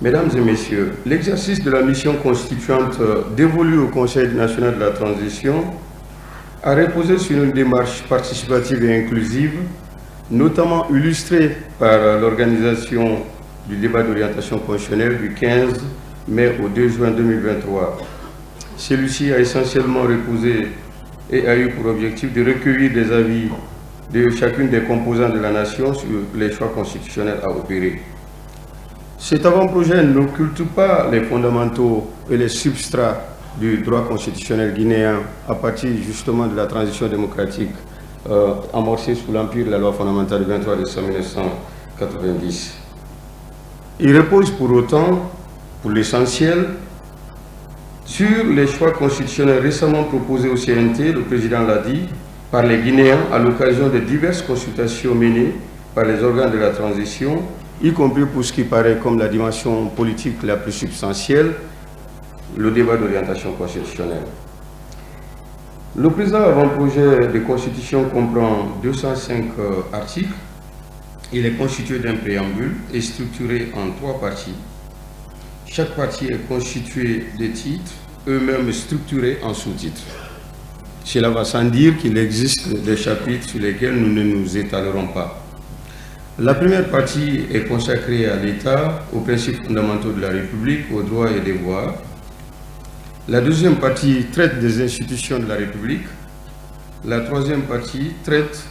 Mesdames et messieurs, l'exercice de la mission constituante dévolue au Conseil national de la transition a reposé sur une démarche participative et inclusive, notamment illustrée par l'organisation du débat d'orientation constitutionnelle du 15 mai au 2 juin 2023. Celui-ci a essentiellement reposé et a eu pour objectif de recueillir des avis de chacune des composantes de la nation sur les choix constitutionnels à opérer. Cet avant-projet n'occulte pas les fondamentaux et les substrats du droit constitutionnel guinéen à partir justement de la transition démocratique amorcée sous l'empire de la loi fondamentale du 23 décembre 1990. Il repose pour autant, pour l'essentiel, sur les choix constitutionnels récemment proposés au CNT, le président l'a dit, par les Guinéens à l'occasion de diverses consultations menées par les organes de la transition, y compris pour ce qui paraît comme la dimension politique la plus substantielle, le débat d'orientation constitutionnelle. Le présent avant-projet de constitution comprend 205 articles. Il est constitué d'un préambule et structuré en 3 parties. Chaque partie est constituée de titres, eux-mêmes structurés en sous-titres. Cela va sans dire qu'il existe des chapitres sur lesquels nous ne nous étalerons pas. La première partie est consacrée à l'État, aux principes fondamentaux de la République, aux droits et devoirs. La deuxième partie traite des institutions de la République. La troisième partie traite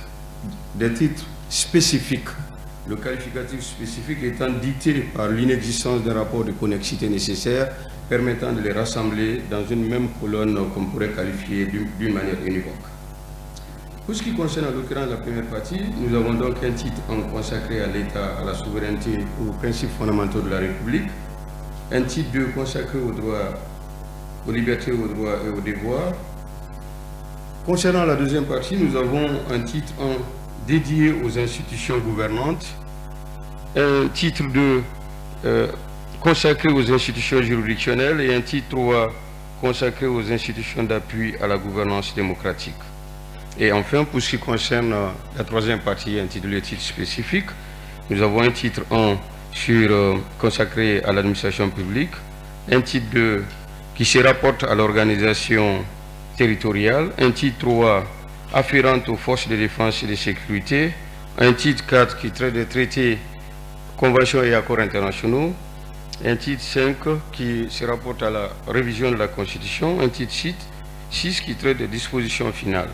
des titres spécifiques, le qualificatif spécifique étant dicté par l'inexistence d'un rapport de connexité nécessaire permettant de les rassembler dans une même colonne qu'on pourrait qualifier d'une manière univoque. Pour ce qui concerne en l'occurrence la première partie, nous avons donc un titre consacré à l'État, à la souveraineté, aux principes fondamentaux de la République, un titre 2 consacré aux droits, aux libertés, aux droits et aux devoirs. Concernant la deuxième partie, nous avons un titre 1 dédié aux institutions gouvernantes, un titre 2 consacré aux institutions juridictionnelles et un titre 3 consacré aux institutions d'appui à la gouvernance démocratique. Et enfin, pour ce qui concerne la troisième partie intitulée titre spécifique, nous avons un titre 1 consacré à l'administration publique, un titre 2 qui se rapporte à l'organisation territoriale, un titre 3 afférent aux forces de défense et de sécurité, un titre 4 qui traite des traités, conventions et accords internationaux, un titre 5 qui se rapporte à la révision de la Constitution, un titre 6 qui traite des dispositions finales.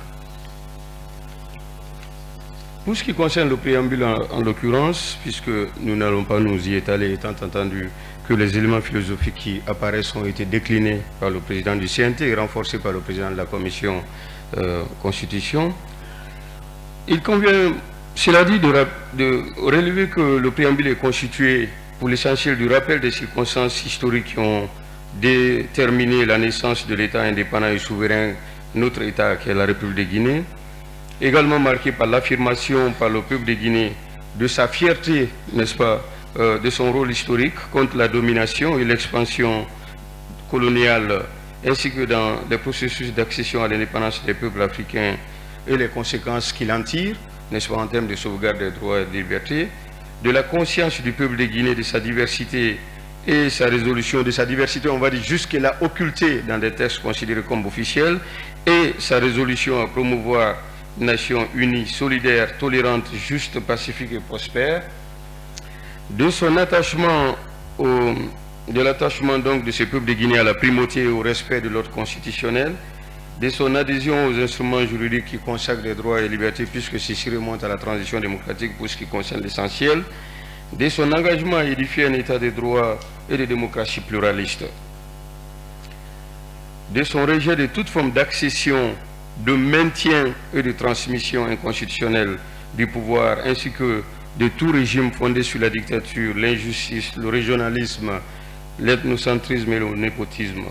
Pour ce qui concerne le préambule en l'occurrence, puisque nous n'allons pas nous y étaler, étant entendu que les éléments philosophiques qui apparaissent ont été déclinés par le président du CNT et renforcés par le président de la Commission Constitution, il convient, cela dit, de relever que le préambule est constitué pour l'essentiel du rappel des circonstances historiques qui ont déterminé la naissance de l'État indépendant et souverain, notre État qui est la République de Guinée, également marqué par l'affirmation par le peuple de Guinée de sa fierté, n'est-ce pas, de son rôle historique contre la domination et l'expansion coloniale, ainsi que dans les processus d'accession à l'indépendance des peuples africains et les conséquences qu'il en tire, n'est-ce pas, en termes de sauvegarde des droits et des libertés, de la conscience du peuple de Guinée de sa diversité et sa résolution de sa diversité, on va dire jusque-là occultée dans des textes considérés comme officiels, et sa résolution à promouvoir une nation unie, solidaire, tolérante, juste, pacifique et prospère, de son attachement donc de ce peuple de Guinée à la primauté et au respect de l'ordre constitutionnel, de son adhésion aux instruments juridiques qui consacrent les droits et libertés, puisque ceci remonte à la transition démocratique pour ce qui concerne l'essentiel, de son engagement à édifier un état de droit et de démocratie pluraliste, de son rejet de toute forme d'accession, de maintien et de transmission inconstitutionnelle du pouvoir, ainsi que de tout régime fondé sur la dictature, l'injustice, le régionalisme, l'ethnocentrisme et le népotisme,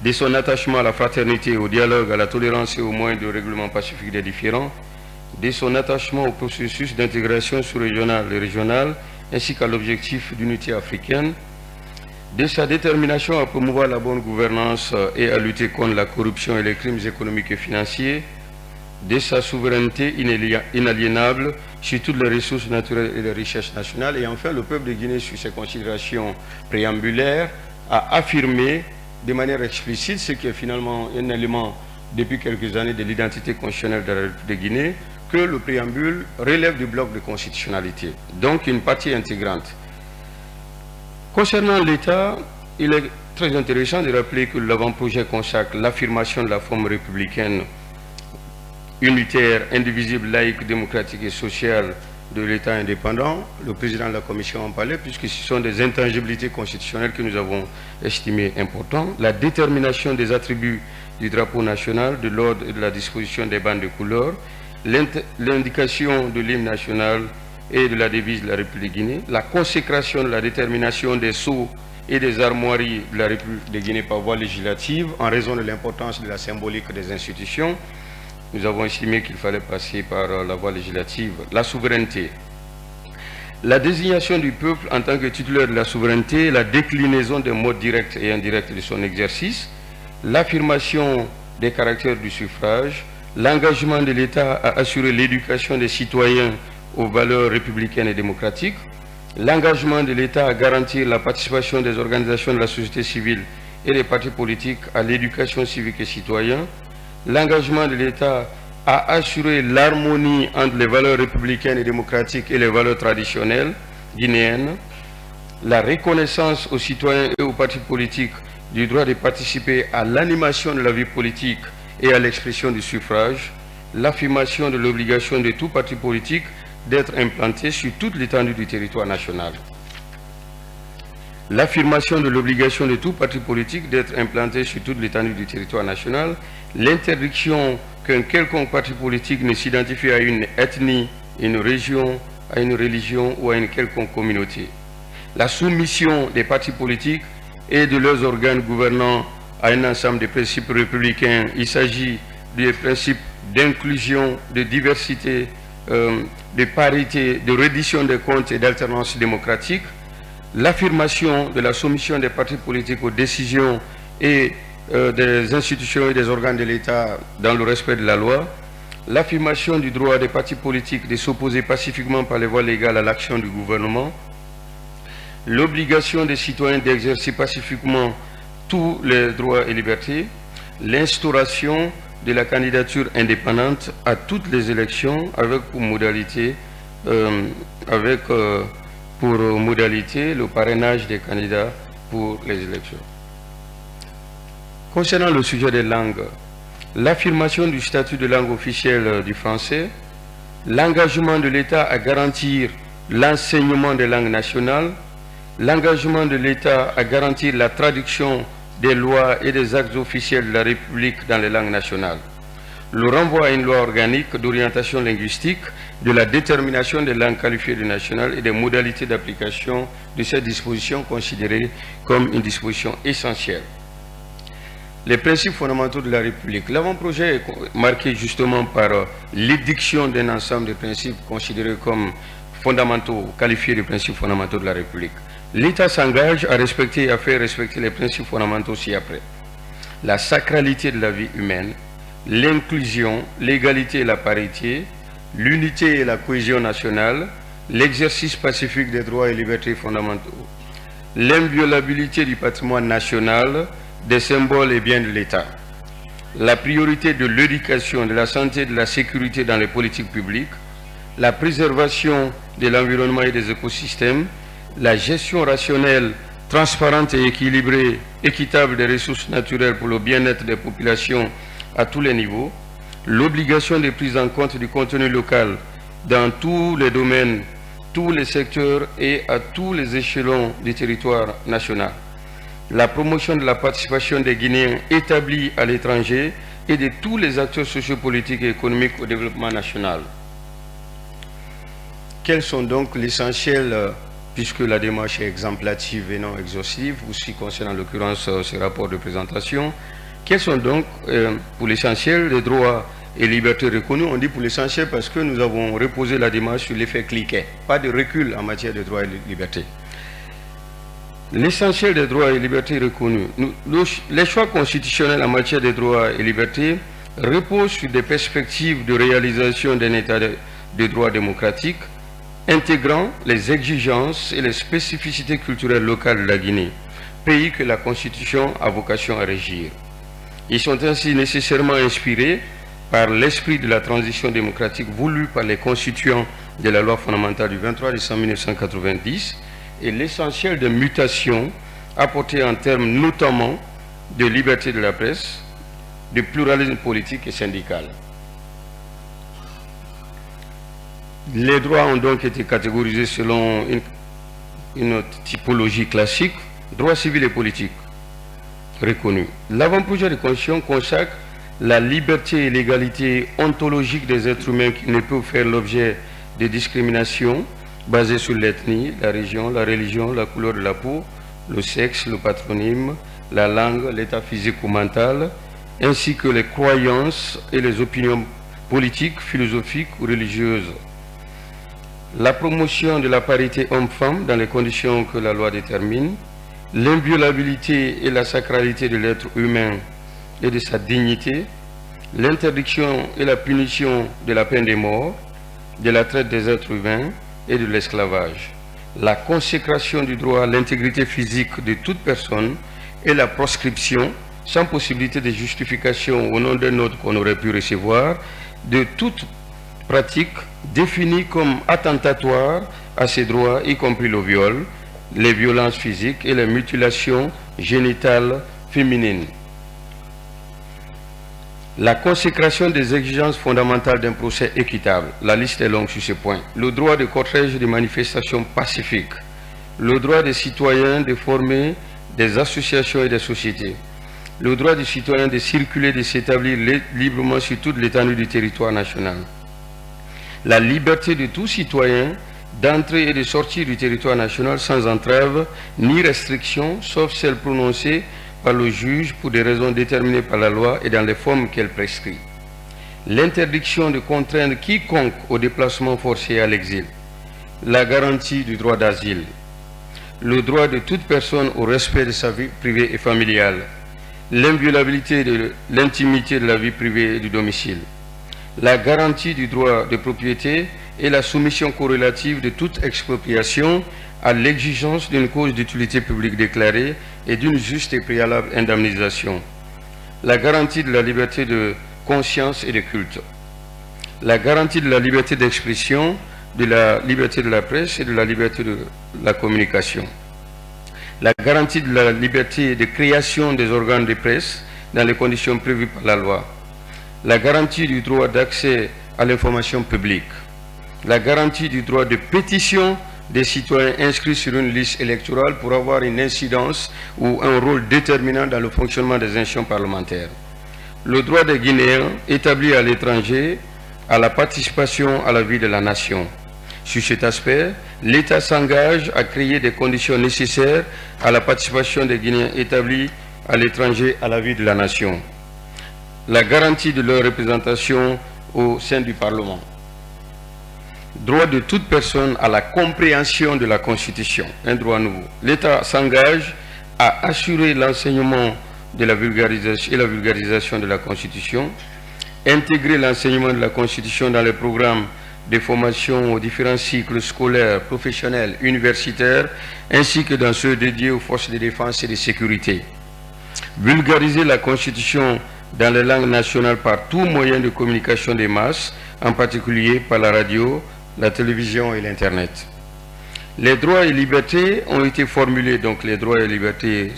de son attachement à la fraternité, au dialogue, à la tolérance et aux moyens de règlement pacifique des différends, de son attachement au processus d'intégration sous-régionale et régionale, ainsi qu'à l'objectif d'unité africaine, de sa détermination à promouvoir la bonne gouvernance et à lutter contre la corruption et les crimes économiques et financiers, de sa souveraineté inaliénable sur toutes les ressources naturelles et les richesses nationales. Et enfin, le peuple de Guinée, sur ses considérations préambulaires, a affirmé de manière explicite, ce qui est finalement un élément depuis quelques années de l'identité constitutionnelle de la République de Guinée, que le préambule relève du bloc de constitutionnalité, donc une partie intégrante. Concernant l'État, il est très intéressant de rappeler que l'avant-projet consacre l'affirmation de la forme républicaine unitaire, indivisible, laïque, démocratique et sociale de l'État indépendant. Le président de la Commission en parlait, puisque ce sont des intangibilités constitutionnelles que nous avons estimées importantes. La détermination des attributs du drapeau national, de l'ordre et de la disposition des bandes de couleurs, l'indication de l'hymne national et de la devise de la République de Guinée, la consécration de la détermination des sceaux et des armoiries de la République de Guinée par voie législative en raison de l'importance de la symbolique des institutions. Nous avons estimé qu'il fallait passer par la voie législative. La souveraineté. La désignation du peuple en tant que titulaire de la souveraineté, la déclinaison des modes directs et indirects de son exercice, l'affirmation des caractères du suffrage, l'engagement de l'État à assurer l'éducation des citoyens aux valeurs républicaines et démocratiques, l'engagement de l'État à garantir la participation des organisations de la société civile et des partis politiques à l'éducation civique et citoyenne, l'engagement de l'État à assurer l'harmonie entre les valeurs républicaines et démocratiques et les valeurs traditionnelles guinéennes, la reconnaissance aux citoyens et aux partis politiques du droit de participer à l'animation de la vie politique et à l'expression du suffrage, l'affirmation de l'obligation de tout parti politique d'être implanté sur toute l'étendue du territoire national. L'affirmation de l'obligation de tout parti politique d'être implanté sur toute l'étendue du territoire national, l'interdiction qu'un quelconque parti politique ne s'identifie à une ethnie, une région, à une religion ou à une quelconque communauté. La soumission des partis politiques et de leurs organes gouvernants à un ensemble de principes républicains. Il s'agit des principes d'inclusion, de diversité, de parité, de reddition des comptes et d'alternance démocratique. L'affirmation de la soumission des partis politiques aux décisions et des institutions et des organes de l'État dans le respect de la loi, l'affirmation du droit des partis politiques de s'opposer pacifiquement par les voies légales à l'action du gouvernement, l'obligation des citoyens d'exercer pacifiquement tous les droits et libertés, l'instauration de la candidature indépendante à toutes les élections avec pour modalité le parrainage des candidats pour les élections. Concernant le sujet des langues, l'affirmation du statut de langue officielle du français, l'engagement de l'État à garantir l'enseignement des langues nationales, l'engagement de l'État à garantir la traduction des lois et des actes officiels de la République dans les langues nationales, le renvoi à une loi organique d'orientation linguistique, de la détermination des langues qualifiées de nationales et des modalités d'application de cette disposition considérée comme une disposition essentielle. Les principes fondamentaux de la République. L'avant-projet est marqué justement par l'édiction d'un ensemble de principes considérés comme fondamentaux, qualifiés de principes fondamentaux de la République. L'État s'engage à respecter et à faire respecter les principes fondamentaux ci-après. La sacralité de la vie humaine, l'inclusion, l'égalité et la parité, l'unité et la cohésion nationale, l'exercice pacifique des droits et libertés fondamentaux, l'inviolabilité du patrimoine national, des symboles et biens de l'État, la priorité de l'éducation, de la santé et de la sécurité dans les politiques publiques, la préservation de l'environnement et des écosystèmes, la gestion rationnelle, transparente et équilibrée, équitable des ressources naturelles pour le bien-être des populations à tous les niveaux, l'obligation de prise en compte du contenu local dans tous les domaines, tous les secteurs et à tous les échelons du territoire national, la promotion de la participation des Guinéens établis à l'étranger et de tous les acteurs sociopolitiques et économiques au développement national. Quels sont donc l'essentiel, puisque la démarche est exemplative et non exhaustive, aussi concernant en l'occurrence ces rapports de présentation, quels sont donc pour l'essentiel les droits et libertés reconnus? On dit pour l'essentiel parce que nous avons reposé la démarche sur l'effet cliquet, pas de recul en matière de droits et libertés. L'essentiel des droits et libertés reconnus. Les choix constitutionnels en matière de droits et libertés repose sur des perspectives de réalisation d'un état de droit démocratique intégrant les exigences et les spécificités culturelles locales de la Guinée, pays que la Constitution a vocation à régir. Ils sont ainsi nécessairement inspirés par l'esprit de la transition démocratique voulue par les constituants de la loi fondamentale du 23 décembre 1990 et l'essentiel de mutations apportées en termes notamment de liberté de la presse, de pluralisme politique et syndical. Les droits ont donc été catégorisés selon une typologie classique, droits civils et politiques reconnus. L'avant-projet de Constitution consacre la liberté et l'égalité ontologique des êtres humains qui ne peuvent faire l'objet de discrimination basées sur l'ethnie, la région, la religion, la couleur de la peau, le sexe, le patronyme, la langue, l'état physique ou mental, ainsi que les croyances et les opinions politiques, philosophiques ou religieuses. La promotion de la parité homme-femme dans les conditions que la loi détermine, l'inviolabilité et la sacralité de l'être humain et de sa dignité, l'interdiction et la punition de la peine de mort, de la traite des êtres humains et de l'esclavage, la consécration du droit à l'intégrité physique de toute personne et la proscription, sans possibilité de justification au nom d'un autre qu'on aurait pu recevoir, de toute pratique définie comme attentatoire à ces droits, y compris le viol, les violences physiques et les mutilations génitales féminines. La consécration des exigences fondamentales d'un procès équitable. La liste est longue sur ce point. Le droit de cortège et de manifestations pacifiques. Le droit des citoyens de former des associations et des sociétés. Le droit des citoyens de circuler, de s'établir librement sur toute l'étendue du territoire national. La liberté de tout citoyen d'entrer et de sortir du territoire national sans entrave ni restriction, sauf celles prononcées par le juge pour des raisons déterminées par la loi et dans les formes qu'elle prescrit. L'interdiction de contraindre quiconque au déplacement forcé et à l'exil. La garantie du droit d'asile. Le droit de toute personne au respect de sa vie privée et familiale. L'inviolabilité de l'intimité de la vie privée et du domicile. La garantie du droit de propriété et la soumission corrélative de toute expropriation à l'exigence d'une cause d'utilité publique déclarée et d'une juste et préalable indemnisation. La garantie de la liberté de conscience et de culte. La garantie de la liberté d'expression, de la liberté de la presse et de la liberté de la communication. La garantie de la liberté de création des organes de presse dans les conditions prévues par la loi. La garantie du droit d'accès à l'information publique. La garantie du droit de pétition des citoyens inscrits sur une liste électorale pour avoir une incidence ou un rôle déterminant dans le fonctionnement des institutions parlementaires. Le droit des Guinéens établis à l'étranger à la participation à la vie de la nation. Sur cet aspect, l'État s'engage à créer des conditions nécessaires à la participation des Guinéens établis à l'étranger à la vie de la nation. La garantie de leur représentation au sein du Parlement. Droit de toute personne à la compréhension de la Constitution, un droit nouveau. L'État s'engage à assurer l'enseignement de la vulgarisation et la vulgarisation de la Constitution, intégrer l'enseignement de la Constitution dans les programmes de formation aux différents cycles scolaires, professionnels, universitaires, ainsi que dans ceux dédiés aux forces de défense et de sécurité. Vulgariser la Constitution dans les langues nationales par tout moyen de communication des masses, en particulier par la radio, la télévision et l'Internet. Les droits et libertés ont été formulés, donc les droits et libertés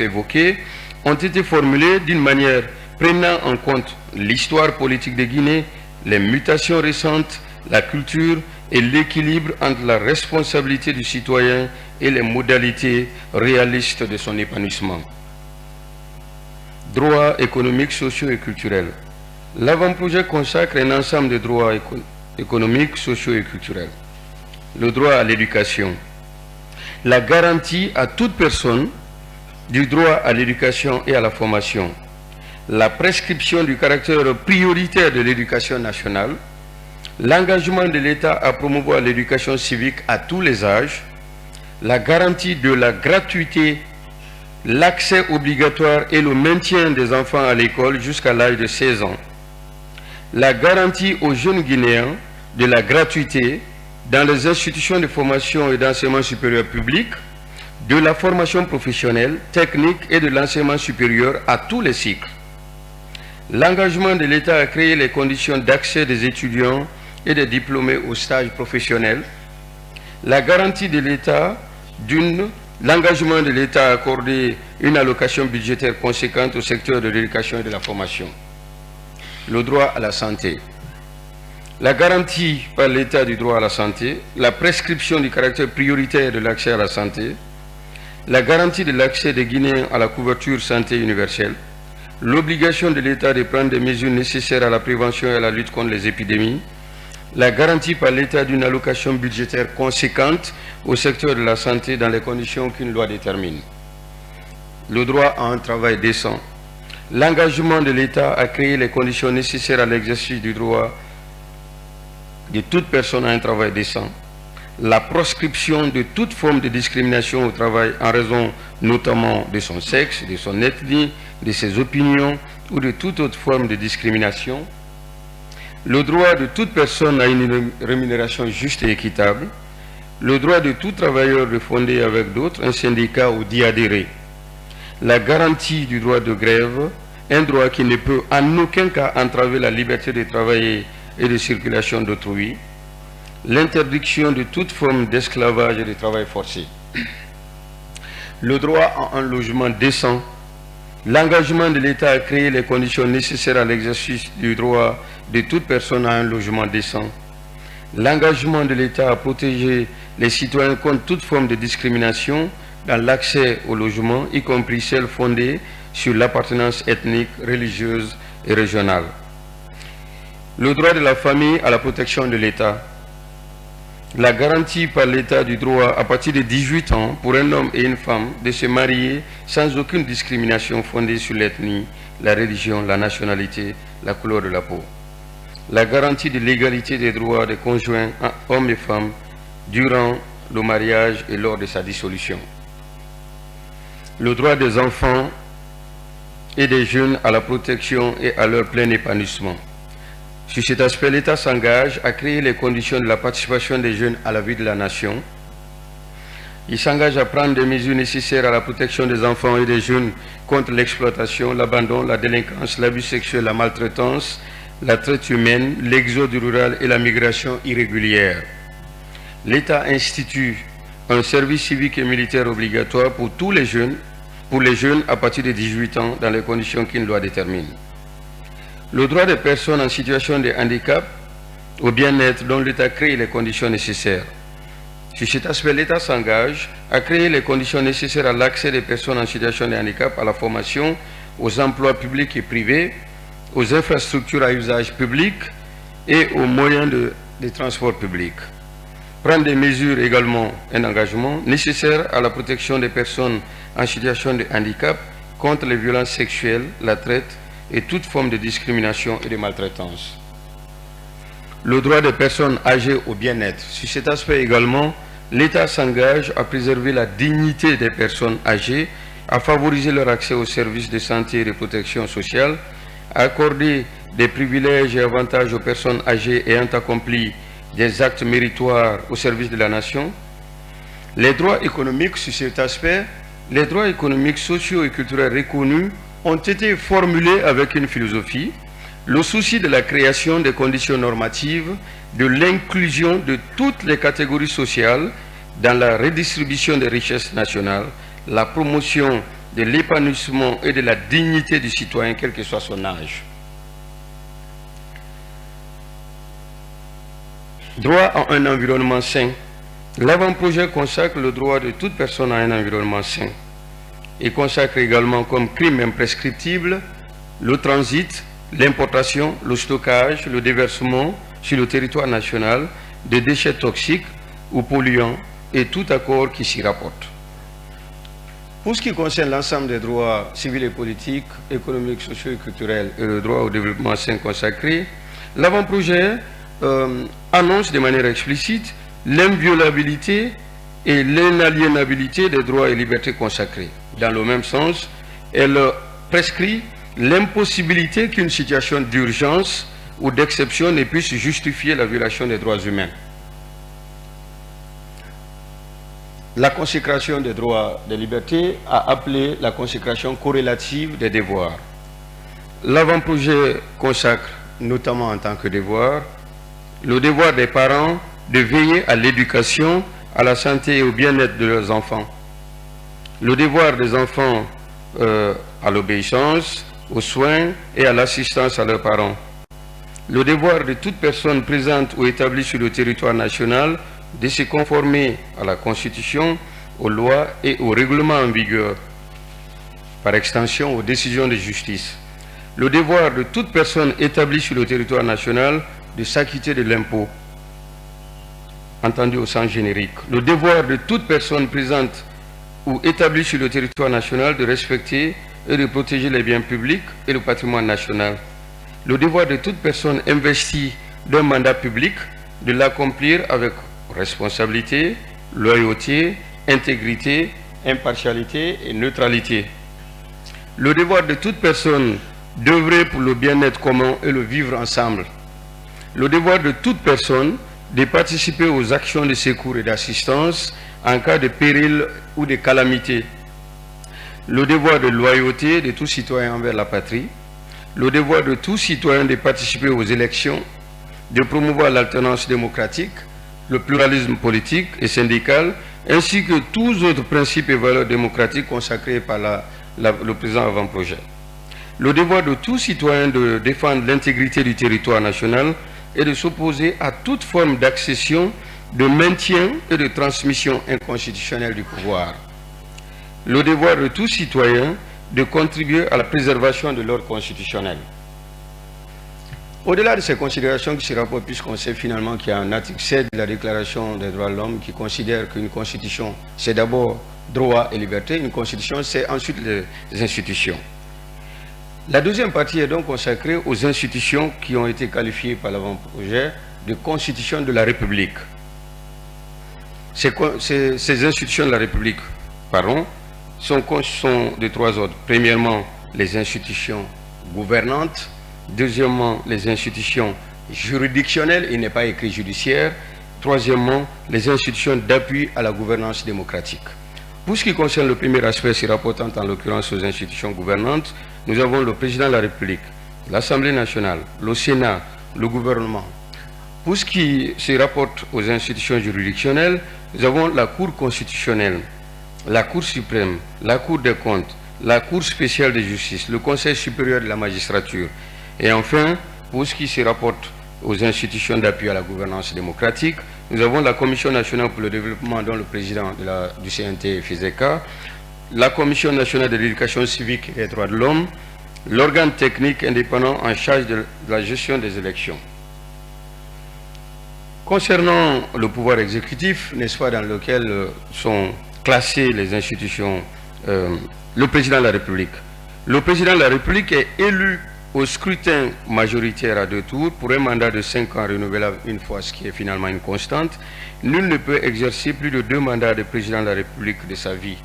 évoqués, ont été formulés d'une manière prenant en compte l'histoire politique de Guinée, les mutations récentes, la culture et l'équilibre entre la responsabilité du citoyen et les modalités réalistes de son épanouissement. Droits économiques, sociaux et culturels. L'avant-projet consacre un ensemble de droits économiques, sociaux et culturels. Le droit à l'éducation. La garantie à toute personne du droit à l'éducation et à la formation. La prescription du caractère prioritaire de l'éducation nationale. L'engagement de l'État à promouvoir l'éducation civique à tous les âges. La garantie de la gratuité l'accès obligatoire et le maintien des enfants à l'école jusqu'à l'âge de 16 ans, la garantie aux jeunes Guinéens de la gratuité dans les institutions de formation et d'enseignement supérieur public, de la formation professionnelle, technique et de l'enseignement supérieur à tous les cycles. L'engagement de l'État à créer les conditions d'accès des étudiants et des diplômés au stage professionnel, la garantie de l'État l'engagement de l'État à accorder une allocation budgétaire conséquente au secteur de l'éducation et de la formation, le droit à la santé, la garantie par l'État du droit à la santé, la prescription du caractère prioritaire de l'accès à la santé, la garantie de l'accès des Guinéens à la couverture santé universelle, l'obligation de l'État de prendre des mesures nécessaires à la prévention et à la lutte contre les épidémies, la garantie par l'État d'une allocation budgétaire conséquente au secteur de la santé dans les conditions qu'une loi détermine, le droit à un travail décent, l'engagement de l'État à créer les conditions nécessaires à l'exercice du droit de toute personne à un travail décent, la proscription de toute forme de discrimination au travail en raison notamment de son sexe, de son ethnie, de ses opinions ou de toute autre forme de discrimination, le droit de toute personne à une rémunération juste et équitable, le droit de tout travailleur de fonder avec d'autres un syndicat ou d'y adhérer, la garantie du droit de grève, un droit qui ne peut en aucun cas entraver la liberté de travailler et de circulation d'autrui, l'interdiction de toute forme d'esclavage et de travail forcé, le droit à un logement décent, l'engagement de l'État à créer les conditions nécessaires à l'exercice du droit de toute personne à un logement décent, l'engagement de l'État à protéger les citoyens contre toute forme de discrimination dans l'accès au logement, y compris celle fondée sur l'appartenance ethnique, religieuse et régionale, le droit de la famille à la protection de l'État, la garantie par l'État du droit à partir de 18 ans pour un homme et une femme de se marier sans aucune discrimination fondée sur l'ethnie, la religion, la nationalité, la couleur de la peau, la garantie de l'égalité des droits des conjoints hommes et femmes durant le mariage et lors de sa dissolution, le droit des enfants et des jeunes à la protection et à leur plein épanouissement. Sur cet aspect, l'État s'engage à créer les conditions de la participation des jeunes à la vie de la nation. Il s'engage à prendre des mesures nécessaires à la protection des enfants et des jeunes contre l'exploitation, l'abandon, la délinquance, l'abus sexuel, la maltraitance, la traite humaine, l'exode rural et la migration irrégulière. L'État institue un service civique et militaire obligatoire pour tous les jeunes, à partir de 18 ans, dans les conditions qu'une loi détermine. Le droit des personnes en situation de handicap au bien-être dont l'État crée les conditions nécessaires. Sur cet aspect, l'État s'engage à créer les conditions nécessaires à l'accès des personnes en situation de handicap à la formation, aux emplois publics et privés, aux infrastructures à usage public et aux moyens de transport public. Prendre des mesures également, un engagement nécessaire à la protection des personnes en situation de handicap contre les violences sexuelles, la traite et toute forme de discrimination et de maltraitance. Le droit des personnes âgées au bien-être. Sur cet aspect également, l'État s'engage à préserver la dignité des personnes âgées, à favoriser leur accès aux services de santé et de protection sociale, à accorder des privilèges et avantages aux personnes âgées ayant accompli des actes méritoires au service de la nation. Les droits économiques, sur cet aspect, les droits économiques, sociaux et culturels reconnus ont été formulés avec une philosophie, le souci de la création des conditions normatives, de l'inclusion de toutes les catégories sociales dans la redistribution des richesses nationales, la promotion de l'épanouissement et de la dignité du citoyen, quel que soit son âge. Droit à un environnement sain. L'avant-projet consacre le droit de toute personne à un environnement sain et consacre également comme crime imprescriptible le transit, l'importation, le stockage, le déversement sur le territoire national de déchets toxiques ou polluants et tout accord qui s'y rapporte. Pour ce qui concerne l'ensemble des droits civils et politiques, économiques, sociaux et culturels et le droit au développement sain consacré, l'avant-projet annonce de manière explicite l'inviolabilité et l'inaliénabilité des droits et libertés consacrés. dans le même sens, elle prescrit l'impossibilité qu'une situation d'urgence ou d'exception ne puisse justifier la violation des droits humains. La consécration des droits de liberté a appelé la consécration corrélative des devoirs. L'avant-projet consacre, notamment en tant que devoir, le devoir des parents de veiller à l'éducation, à la santé et au bien-être de leurs enfants. Le devoir des enfants à l'obéissance, aux soins et à l'assistance à leurs parents. Le devoir de toute personne présente ou établie sur le territoire national de se conformer à la Constitution, aux lois et aux règlements en vigueur, par extension aux décisions de justice. Le devoir de toute personne établie sur le territoire national de s'acquitter de l'impôt, entendu au sens générique. Le devoir de toute personne présente ou établie sur le territoire national de respecter et de protéger les biens publics et le patrimoine national. Le devoir de toute personne investie d'un mandat public de l'accomplir avec responsabilité, loyauté, intégrité, impartialité et neutralité. Le devoir de toute personne d'œuvrer pour le bien-être commun et le vivre ensemble. Le devoir de toute personne de participer aux actions de secours et d'assistance en cas de péril ou de calamité. Le devoir de loyauté de tout citoyen envers la patrie. Le devoir de tout citoyen de participer aux élections, de promouvoir l'alternance démocratique, le pluralisme politique et syndical, ainsi que tous autres principes et valeurs démocratiques consacrés par le présent avant-projet. Le devoir de tout citoyen de défendre l'intégrité du territoire national et de s'opposer à toute forme d'accession, de maintien et de transmission inconstitutionnelle du pouvoir. Le devoir de tout citoyen de contribuer à la préservation de l'ordre constitutionnel. Au-delà de ces considérations qui se rapportent, puisqu'on sait finalement qu'il y a un article 7 de la Déclaration des droits de l'homme qui considère qu'une constitution, c'est d'abord droit et liberté, une constitution, c'est ensuite les institutions. La deuxième partie est donc consacrée aux institutions qui ont été qualifiées par l'avant-projet de constitution de la République. Ces institutions de la République, sont de trois ordres. Premièrement, les institutions gouvernantes. Deuxièmement, les institutions juridictionnelles, il n'est pas écrit judiciaire. Troisièmement, les institutions d'appui à la gouvernance démocratique. Pour ce qui concerne le premier aspect se rapportant en l'occurrence aux institutions gouvernantes, nous avons le président de la République, l'Assemblée nationale, le Sénat, le gouvernement. Pour ce qui se rapporte aux institutions juridictionnelles, nous avons la Cour constitutionnelle, la Cour suprême, la Cour des comptes, la Cour spéciale de justice, le Conseil supérieur de la magistrature. Et enfin, pour ce qui se rapporte aux institutions d'appui à la gouvernance démocratique, nous avons la Commission nationale pour le développement dont le président du CNT faisait cas, la Commission nationale de l'éducation civique et des droits de l'homme, l'organe technique indépendant en charge de la gestion des élections. Concernant le pouvoir exécutif, n'est-ce pas, dans lequel sont classées les institutions, le président de la République. Le président de la République est élu au scrutin majoritaire à 2 tours pour un mandat de 5 ans renouvelable une fois, ce qui est finalement une constante. Nul ne peut exercer plus de 2 mandats de président de la République de sa vie.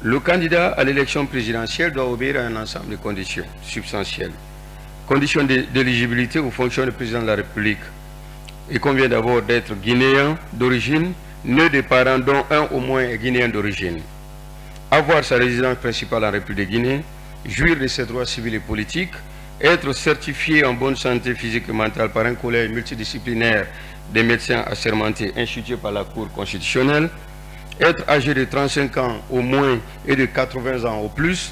Le candidat à l'élection présidentielle doit obéir à un ensemble de conditions substantielles. Conditions d'éligibilité aux fonctions de président de la République. Il convient d'abord d'être guinéen d'origine, né de parents dont un au moins est guinéen d'origine. Avoir sa résidence principale en République de Guinée, jouir de ses droits civils et politiques, être certifié en bonne santé physique et mentale par un collège multidisciplinaire des médecins assermentés institué par la Cour constitutionnelle, être âgé de 35 ans au moins et de 80 ans au plus,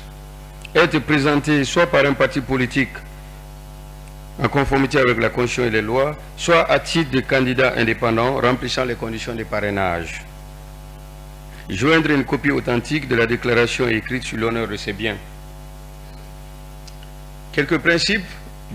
être présenté soit par un parti politique en conformité avec la Constitution et les lois, soit à titre de candidat indépendant remplissant les conditions de parrainage. Joindre une copie authentique de la déclaration écrite sur l'honneur de ses biens. Quelques principes,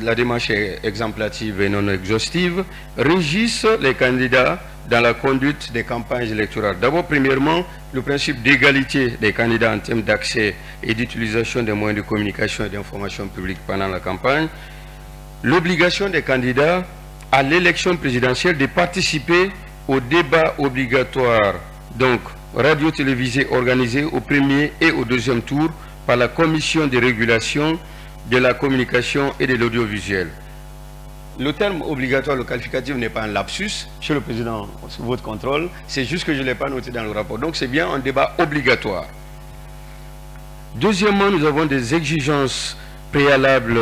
la démarche est exemplative et non exhaustive, régissent les candidats dans la conduite des campagnes électorales. D'abord, premièrement, le principe d'égalité des candidats en termes d'accès et d'utilisation des moyens de communication et d'information publique pendant la campagne. L'obligation des candidats à l'élection présidentielle de participer au débat obligatoire, donc radio-télévisées organisées au premier et au deuxième tour par la Commission de régulation de la communication et de l'audiovisuel. Le terme obligatoire, le qualificatif n'est pas un lapsus. Monsieur le Président, sous votre contrôle, c'est juste que je ne l'ai pas noté dans le rapport. Donc c'est bien un débat obligatoire. Deuxièmement, nous avons des exigences préalables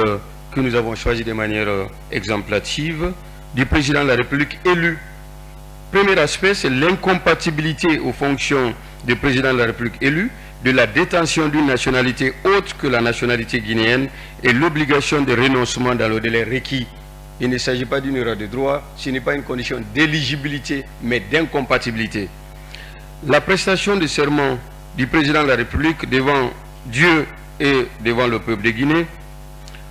que nous avons choisies de manière exemplative du Président de la République élu. Premier aspect, c'est l'incompatibilité aux fonctions du Président de la République élu de la détention d'une nationalité autre que la nationalité guinéenne et l'obligation de renoncement dans le délai requis. Il ne s'agit pas d'une erreur de droit, ce n'est pas une condition d'éligibilité, mais d'incompatibilité. La prestation de serment du Président de la République devant Dieu et devant le peuple de Guinée,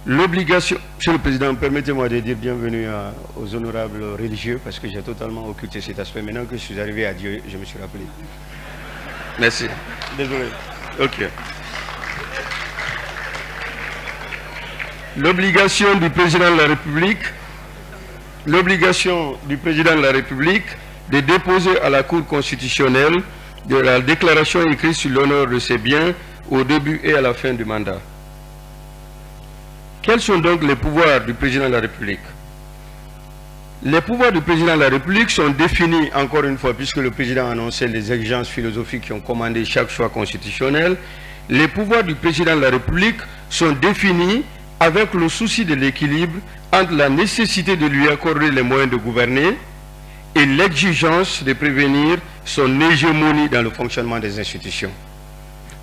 l'obligation... Monsieur le Président, permettez-moi de dire bienvenue aux honorables religieux, parce que j'ai totalement occulté cet aspect. Maintenant que je suis arrivé à Dieu, je me suis rappelé. Merci. Désolé. Ok. L'obligation du Président de la République de déposer à la Cour constitutionnelle de la déclaration écrite sur l'honneur de ses biens au début et à la fin du mandat. Quels sont donc les pouvoirs du Président de la République? Les pouvoirs du Président de la République sont définis, encore une fois, puisque le Président a annoncé les exigences philosophiques qui ont commandé chaque choix constitutionnel. Les pouvoirs du Président de la République sont définis avec le souci de l'équilibre entre la nécessité de lui accorder les moyens de gouverner et l'exigence de prévenir son hégémonie dans le fonctionnement des institutions.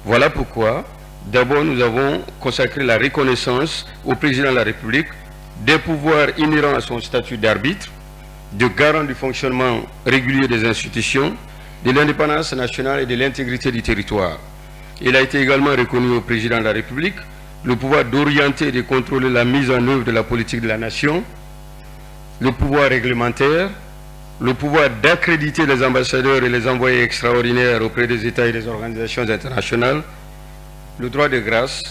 Voilà pourquoi, d'abord, nous avons consacré la reconnaissance au Président de la République des pouvoirs inhérents à son statut d'arbitre, de garant du fonctionnement régulier des institutions, de l'indépendance nationale et de l'intégrité du territoire. Il a été également reconnu au Président de la République le pouvoir d'orienter et de contrôler la mise en œuvre de la politique de la nation, le pouvoir réglementaire, le pouvoir d'accréditer les ambassadeurs et les envoyés extraordinaires auprès des États et des organisations internationales, le droit de grâce,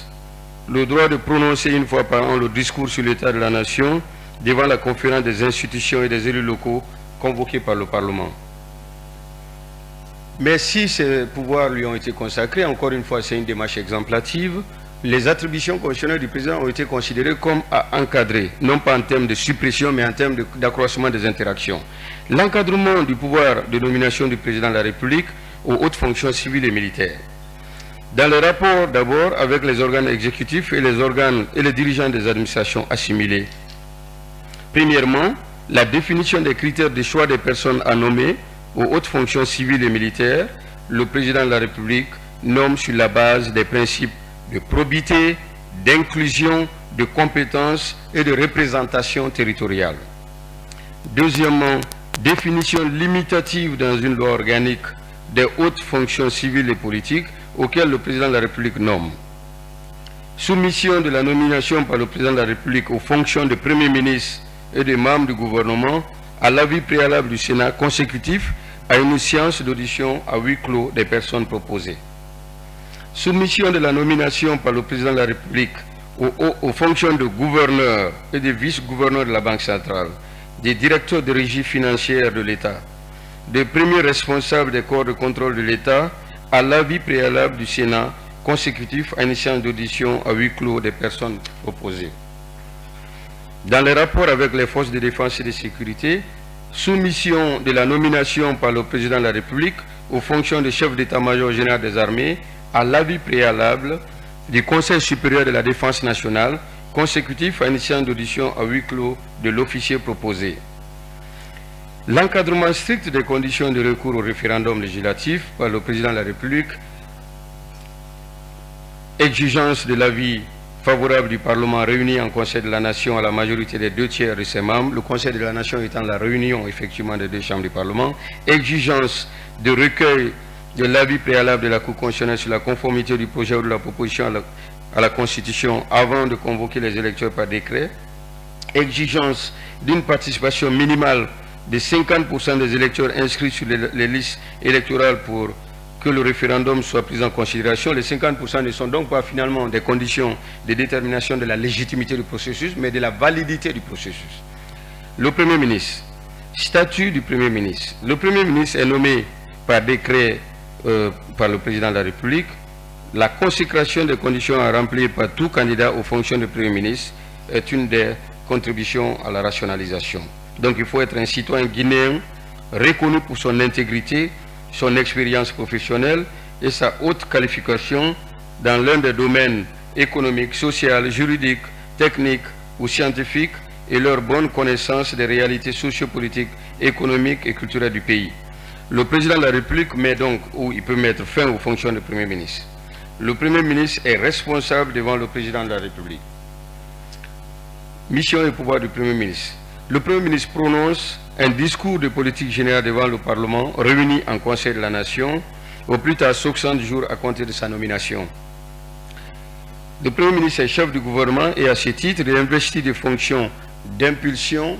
le droit de prononcer une fois par an le discours sur l'état de la nation devant la conférence des institutions et des élus locaux convoqués par le Parlement. Mais si ces pouvoirs lui ont été consacrés, encore une fois, c'est une démarche exemplative, les attributions constitutionnelles du Président ont été considérées comme à encadrer, non pas en termes de suppression, mais en termes d'accroissement des interactions. L'encadrement du pouvoir de nomination du Président de la République aux hautes fonctions civiles et militaires. Dans le rapport d'abord avec les organes exécutifs et les dirigeants des administrations assimilées. Premièrement, la définition des critères de choix des personnes à nommer aux hautes fonctions civiles et militaires, le Président de la République nomme sur la base des principes de probité, d'inclusion, de compétence et de représentation territoriale. Deuxièmement, définition limitative dans une loi organique des hautes fonctions civiles et politiques auxquelles le Président de la République nomme. Soumission de la nomination par le Président de la République aux fonctions de Premier ministre et des membres du gouvernement à l'avis préalable du Sénat consécutif à une séance d'audition à huis clos des personnes proposées. Soumission de la nomination par le Président de la République aux fonctions de gouverneur et de vice-gouverneur de la Banque centrale, des directeurs de régie financière de l'État, des premiers responsables des corps de contrôle de l'État à l'avis préalable du Sénat consécutif à une séance d'audition à huis clos des personnes proposées. Dans les rapports avec les forces de défense et de sécurité, soumission de la nomination par le Président de la République aux fonctions de chef d'état-major général des armées à l'avis préalable du Conseil supérieur de la défense nationale consécutif à une séance d'audition à huis clos de l'officier proposé. L'encadrement strict des conditions de recours au référendum législatif par le Président de la République, exigence de l'avis favorable du Parlement réuni en Conseil de la Nation à la majorité des 2/3 de ses membres, le Conseil de la Nation étant la réunion effectivement des deux chambres du Parlement, exigence de recueil de l'avis préalable de la Cour constitutionnelle sur la conformité du projet ou de la proposition à la Constitution avant de convoquer les électeurs par décret, exigence d'une participation minimale de 50% des électeurs inscrits sur les listes électorales pour que le référendum soit pris en considération. Les 50% ne sont donc pas finalement des conditions de détermination de la légitimité du processus, mais de la validité du processus. Le Premier ministre, statut du Premier ministre. Le Premier ministre est nommé par décret par le président de la République, la consécration des conditions à remplir par tout candidat aux fonctions de Premier ministre est une des contributions à la rationalisation. Donc il faut être un citoyen guinéen reconnu pour son intégrité, son expérience professionnelle et sa haute qualification dans l'un des domaines économiques, social, juridiques, techniques ou scientifiques et leur bonne connaissance des réalités sociopolitiques, économiques et culturelles du pays. Le président de la République met donc, ou il peut mettre fin aux fonctions de Premier ministre. Le Premier ministre est responsable devant le président de la République. Mission et pouvoir du Premier ministre. Le Premier ministre prononce un discours de politique générale devant le Parlement, réuni en Conseil de la Nation, au plus tard 60 jours à compter de sa nomination. Le Premier ministre est chef du gouvernement et à ce titre, il est investi des fonctions d'impulsion,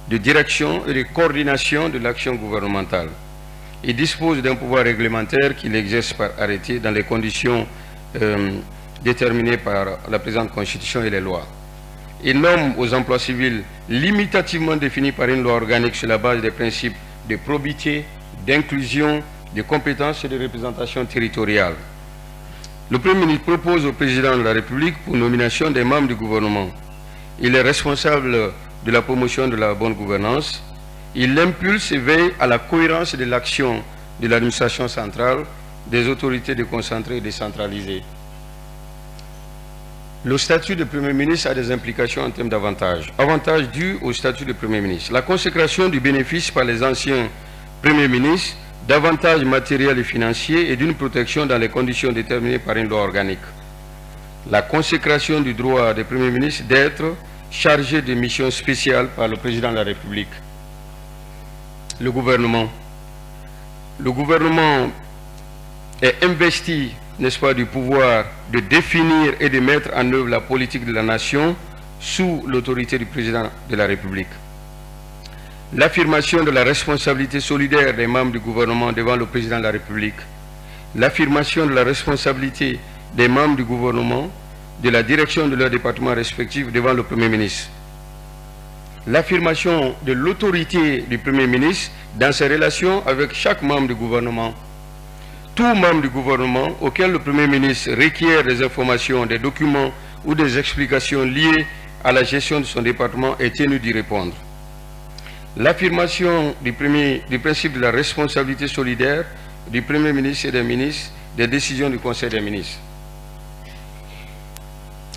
de direction et de coordination de l'action gouvernementale. Il dispose d'un pouvoir réglementaire qu'il exerce par arrêté dans les conditions déterminées par la présente Constitution et les lois. Il nomme aux emplois civils limitativement définis par une loi organique sur la base des principes de probité, d'inclusion, de compétences et de représentation territoriale. Le Premier ministre propose au président de la République pour nomination des membres du gouvernement. Il est responsable de la promotion de la bonne gouvernance. Il impulse et veille à la cohérence de l'action de l'administration centrale, des autorités déconcentrées et décentralisées. Le statut de Premier ministre a des implications en termes d'avantages. Avantages dus au statut de Premier ministre. La consécration du bénéfice par les anciens Premiers ministres d'avantages matériels et financiers et d'une protection dans les conditions déterminées par une loi organique. La consécration du droit des Premiers ministres d'être chargés de missions spéciales par le président de la République. Le gouvernement. Le gouvernement est investi, n'est-ce pas, du pouvoir de définir et de mettre en œuvre la politique de la nation sous l'autorité du président de la République. L'affirmation de la responsabilité solidaire des membres du gouvernement devant le président de la République. L'affirmation de la responsabilité des membres du gouvernement de la direction de leurs départements respectifs devant le Premier ministre. L'affirmation de l'autorité du Premier ministre dans ses relations avec chaque membre du gouvernement. Tout membre du gouvernement auquel le Premier ministre requiert des informations, des documents ou des explications liées à la gestion de son département est tenu d'y répondre. L'affirmation du principe de la responsabilité solidaire du Premier ministre et des ministres des décisions du Conseil des ministres.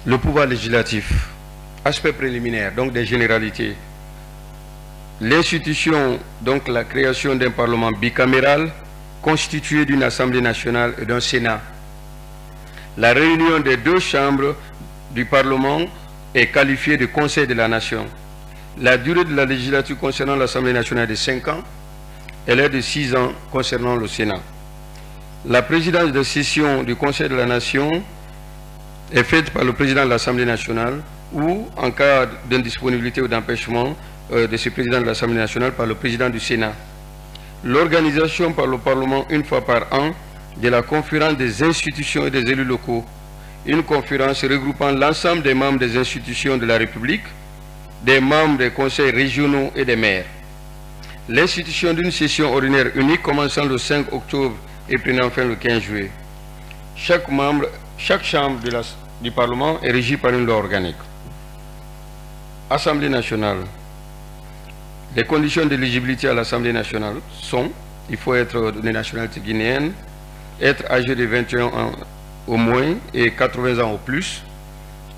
Le pouvoir législatif, aspect préliminaire, donc des généralités. L'institution, donc la création d'un Parlement bicaméral constitué d'une Assemblée nationale et d'un Sénat. La réunion des deux chambres du Parlement est qualifiée de Conseil de la Nation. La durée de la législature concernant l'Assemblée nationale est de 5 ans. Elle est de 6 ans concernant le Sénat. La présidence de session du Conseil de la Nation est faite par le président de l'Assemblée nationale ou, en cas d'indisponibilité ou d'empêchement de ce président de l'Assemblée nationale, par le président du Sénat. L'organisation par le Parlement une fois par an de la conférence des institutions et des élus locaux. Une conférence regroupant l'ensemble des membres des institutions de la République, des membres des conseils régionaux et des maires. L'institution d'une session ordinaire unique commençant le 5 octobre et prenant fin le 15 juillet. Chaque chambre du Parlement est régie par une loi organique. Assemblée nationale. Les conditions d'éligibilité à l'Assemblée nationale sont, il faut être de nationalité guinéenne, être âgé de 21 ans au moins et 80 ans au plus,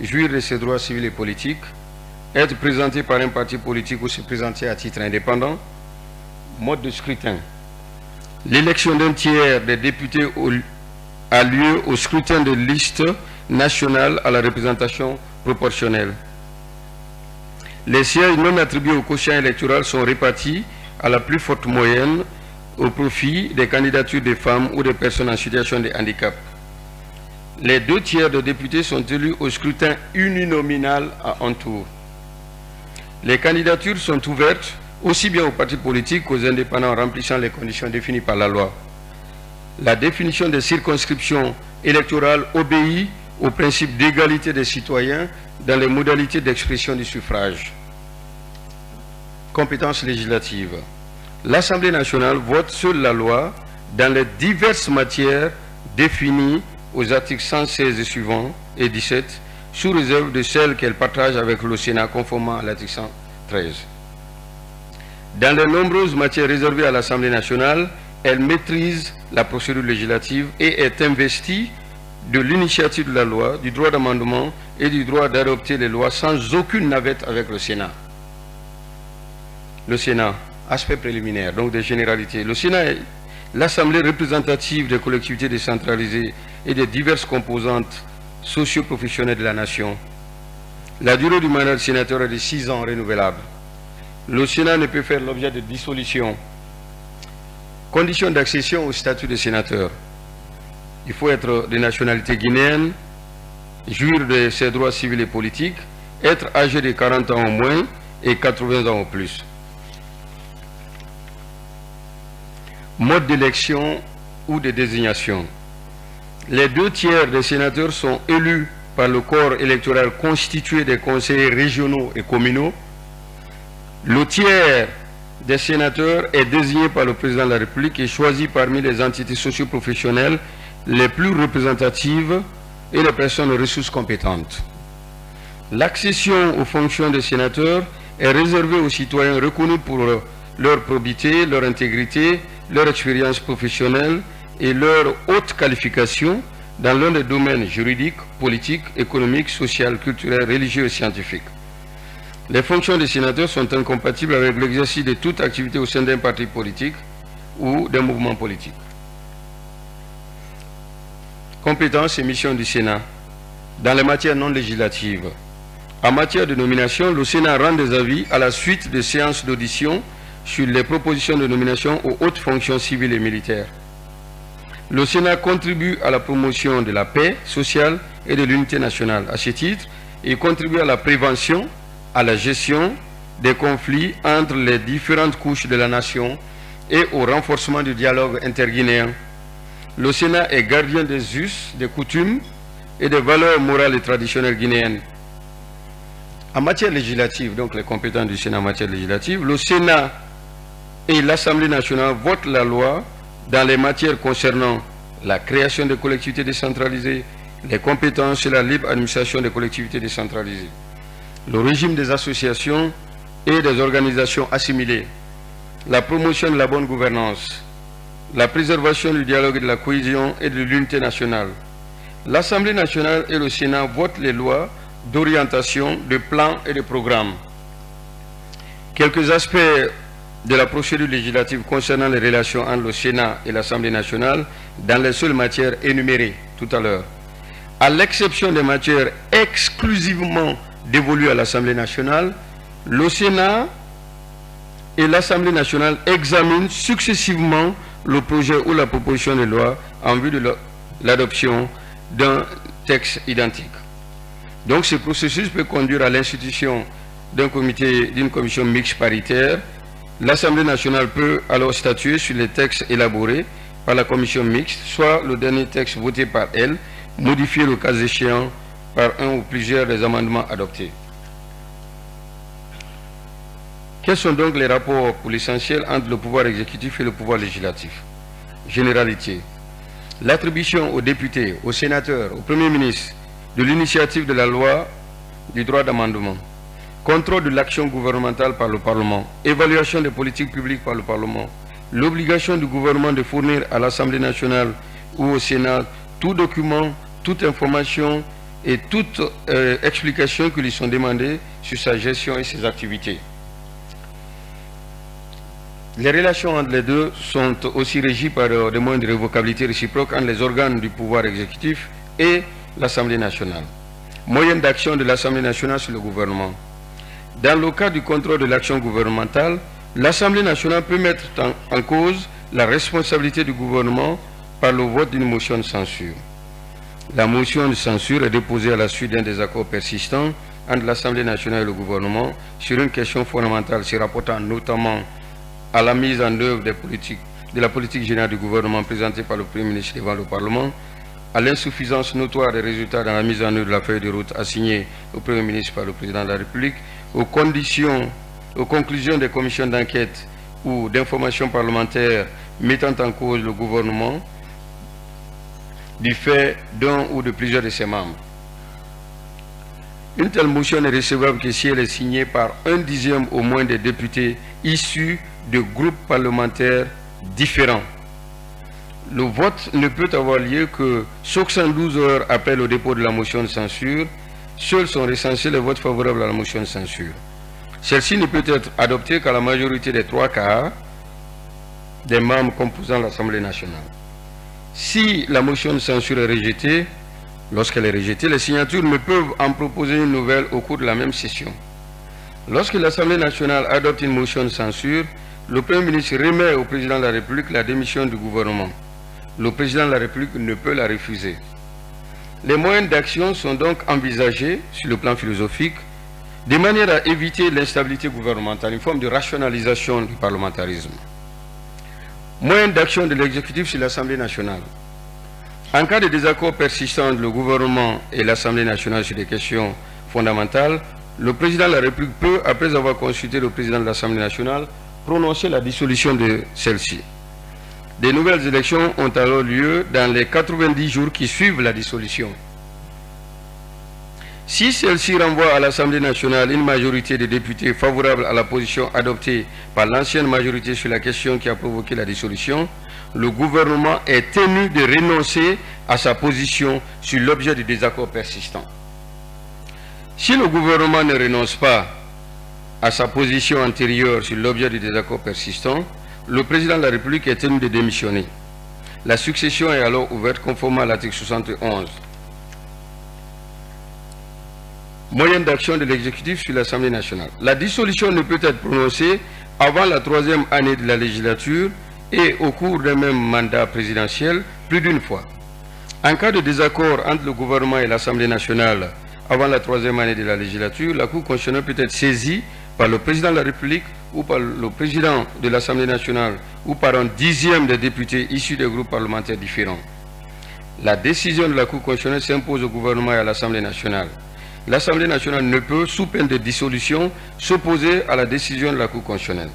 jouir de ses droits civils et politiques, être présenté par un parti politique ou se présenter à titre indépendant. Mode de scrutin. L'élection d'un tiers des députés a lieu au scrutin de liste nationale à la représentation proportionnelle. Les sièges non attribués au quotient électoral sont répartis à la plus forte moyenne au profit des candidatures des femmes ou des personnes en situation de handicap. Les 2 tiers de députés sont élus au scrutin uninominal à un tour. Les candidatures sont ouvertes aussi bien aux partis politiques qu'aux indépendants remplissant les conditions définies par la loi. La définition des circonscriptions électorales obéit au principe d'égalité des citoyens dans les modalités d'expression du suffrage. Compétences législatives. L'Assemblée nationale vote seule la loi dans les diverses matières définies aux articles 116 et suivants et 17, sous réserve de celles qu'elle partage avec le Sénat conformément à l'article 113. Dans les nombreuses matières réservées à l'Assemblée nationale, elle maîtrise la procédure législative et est investie de l'initiative de la loi, du droit d'amendement et du droit d'adopter les lois sans aucune navette avec le Sénat. Le Sénat, aspect préliminaire, donc des généralités. Le Sénat est l'Assemblée représentative des collectivités décentralisées et des diverses composantes socio-professionnelles de la nation. La durée du mandat du sénateur est de 6 ans renouvelable. Le Sénat ne peut faire l'objet de dissolution. Conditions d'accession au statut de sénateur. Il faut être de nationalité guinéenne, jouir de ses droits civils et politiques, être âgé de 40 ans au moins et 80 ans au plus. Mode d'élection ou de désignation. Les 2/3 des sénateurs sont élus par le corps électoral constitué des conseillers régionaux et communaux. Le tiers des sénateurs est désigné par le président de la République et choisi parmi les entités socio-professionnelles les plus représentatives et les personnes aux ressources compétentes. L'accession aux fonctions des sénateurs est réservée aux citoyens reconnus pour leur probité, leur intégrité, leur expérience professionnelle et leur haute qualification dans l'un des domaines juridiques, politiques, économiques, social, culturels, religieux et scientifiques. Les fonctions des sénateurs sont incompatibles avec l'exercice de toute activité au sein d'un parti politique ou d'un mouvement politique. Compétences et missions du Sénat dans les matières non législatives. En matière de nomination, le Sénat rend des avis à la suite de séances d'audition sur les propositions de nomination aux hautes fonctions civiles et militaires. Le Sénat contribue à la promotion de la paix sociale et de l'unité nationale. À ce titre, il contribue à la prévention, à la gestion des conflits entre les différentes couches de la nation et au renforcement du dialogue interguinéen. Le Sénat est gardien des us, des coutumes et des valeurs morales et traditionnelles guinéennes. En matière législative, donc les compétences du Sénat en matière législative, le Sénat et l'Assemblée nationale votent la loi dans les matières concernant la création des collectivités décentralisées, les compétences et la libre administration des collectivités décentralisées, le régime des associations et des organisations assimilées, la promotion de la bonne gouvernance, la préservation du dialogue et de la cohésion et de l'unité nationale. L'Assemblée nationale et le Sénat votent les lois d'orientation, de plans et de programmes. Quelques aspects de la procédure législative concernant les relations entre le Sénat et l'Assemblée nationale dans les seules matières énumérées tout à l'heure. À l'exception des matières exclusivement dévolues à l'Assemblée nationale, le Sénat et l'Assemblée nationale examinent successivement le projet ou la proposition de loi en vue de l'adoption d'un texte identique. Donc ce processus peut conduire à l'institution d'une commission mixte paritaire. L'Assemblée nationale peut alors statuer sur les textes élaborés par la commission mixte, soit le dernier texte voté par elle, modifié le cas échéant par un ou plusieurs des amendements adoptés. Quels sont donc les rapports pour l'essentiel entre le pouvoir exécutif et le pouvoir législatif? Généralité. L'attribution aux députés, aux sénateurs, au Premier ministre de l'initiative de la loi du droit d'amendement, contrôle de l'action gouvernementale par le Parlement, évaluation des politiques publiques par le Parlement, l'obligation du gouvernement de fournir à l'Assemblée nationale ou au Sénat tout document, toute information et toute explication qui lui sont demandées sur sa gestion et ses activités. Les relations entre les deux sont aussi régies par des moyens de révocabilité réciproque entre les organes du pouvoir exécutif et l'Assemblée nationale. Moyen d'action de l'Assemblée nationale sur le gouvernement. Dans le cas du contrôle de l'action gouvernementale, l'Assemblée nationale peut mettre en cause la responsabilité du gouvernement par le vote d'une motion de censure. La motion de censure est déposée à la suite d'un désaccord persistant entre l'Assemblée nationale et le gouvernement sur une question fondamentale se rapportant notamment à la mise en œuvre de la politique générale du gouvernement présentée par le Premier ministre devant le Parlement, à l'insuffisance notoire des résultats dans la mise en œuvre de la feuille de route assignée au Premier ministre par le Président de la République, aux conclusions des commissions d'enquête ou d'information parlementaire mettant en cause le gouvernement du fait d'un ou de plusieurs de ses membres. Une telle motion n'est recevable que si elle est signée par 1/10 au moins des députés issus de groupes parlementaires différents. Le vote ne peut avoir lieu que 72 heures après le dépôt de la motion de censure. Seuls sont recensés les votes favorables à la motion de censure. Celle-ci ne peut être adoptée qu'à la majorité des 3/4 des membres composant l'Assemblée nationale. Si la motion de censure est rejetée, lorsqu'elle est rejetée, les signatures ne peuvent en proposer une nouvelle au cours de la même session. Lorsque l'Assemblée nationale adopte une motion de censure, le Premier ministre remet au Président de la République la démission du gouvernement. Le Président de la République ne peut la refuser. Les moyens d'action sont donc envisagés sur le plan philosophique de manière à éviter l'instabilité gouvernementale, une forme de rationalisation du parlementarisme. Moyens d'action de l'exécutif sur l'Assemblée nationale. En cas de désaccord persistant entre le gouvernement et l'Assemblée nationale sur des questions fondamentales, le Président de la République peut, après avoir consulté le Président de l'Assemblée nationale, prononcer la dissolution de celle-ci. Des nouvelles élections ont alors lieu dans les 90 jours qui suivent la dissolution. Si celle-ci renvoie à l'Assemblée nationale une majorité de députés favorables à la position adoptée par l'ancienne majorité sur la question qui a provoqué la dissolution, le gouvernement est tenu de renoncer à sa position sur l'objet du désaccord persistant. Si le gouvernement ne renonce pas à sa position antérieure sur l'objet du désaccord persistant, le Président de la République est tenu de démissionner. La succession est alors ouverte conformément à l'article 71. Moyen d'action de l'exécutif sur l'Assemblée nationale. La dissolution ne peut être prononcée avant la 3e année de la législature et au cours d'un même mandat présidentiel plus d'une fois. En cas de désaccord entre le gouvernement et l'Assemblée nationale avant la 3e année de la législature, la Cour constitutionnelle peut être saisie par le Président de la République ou par le Président de l'Assemblée nationale ou par un 10e des députés issus des groupes parlementaires différents. La décision de la Cour constitutionnelle s'impose au gouvernement et à l'Assemblée nationale. L'Assemblée nationale ne peut, sous peine de dissolution, s'opposer à la décision de la Cour constitutionnelle.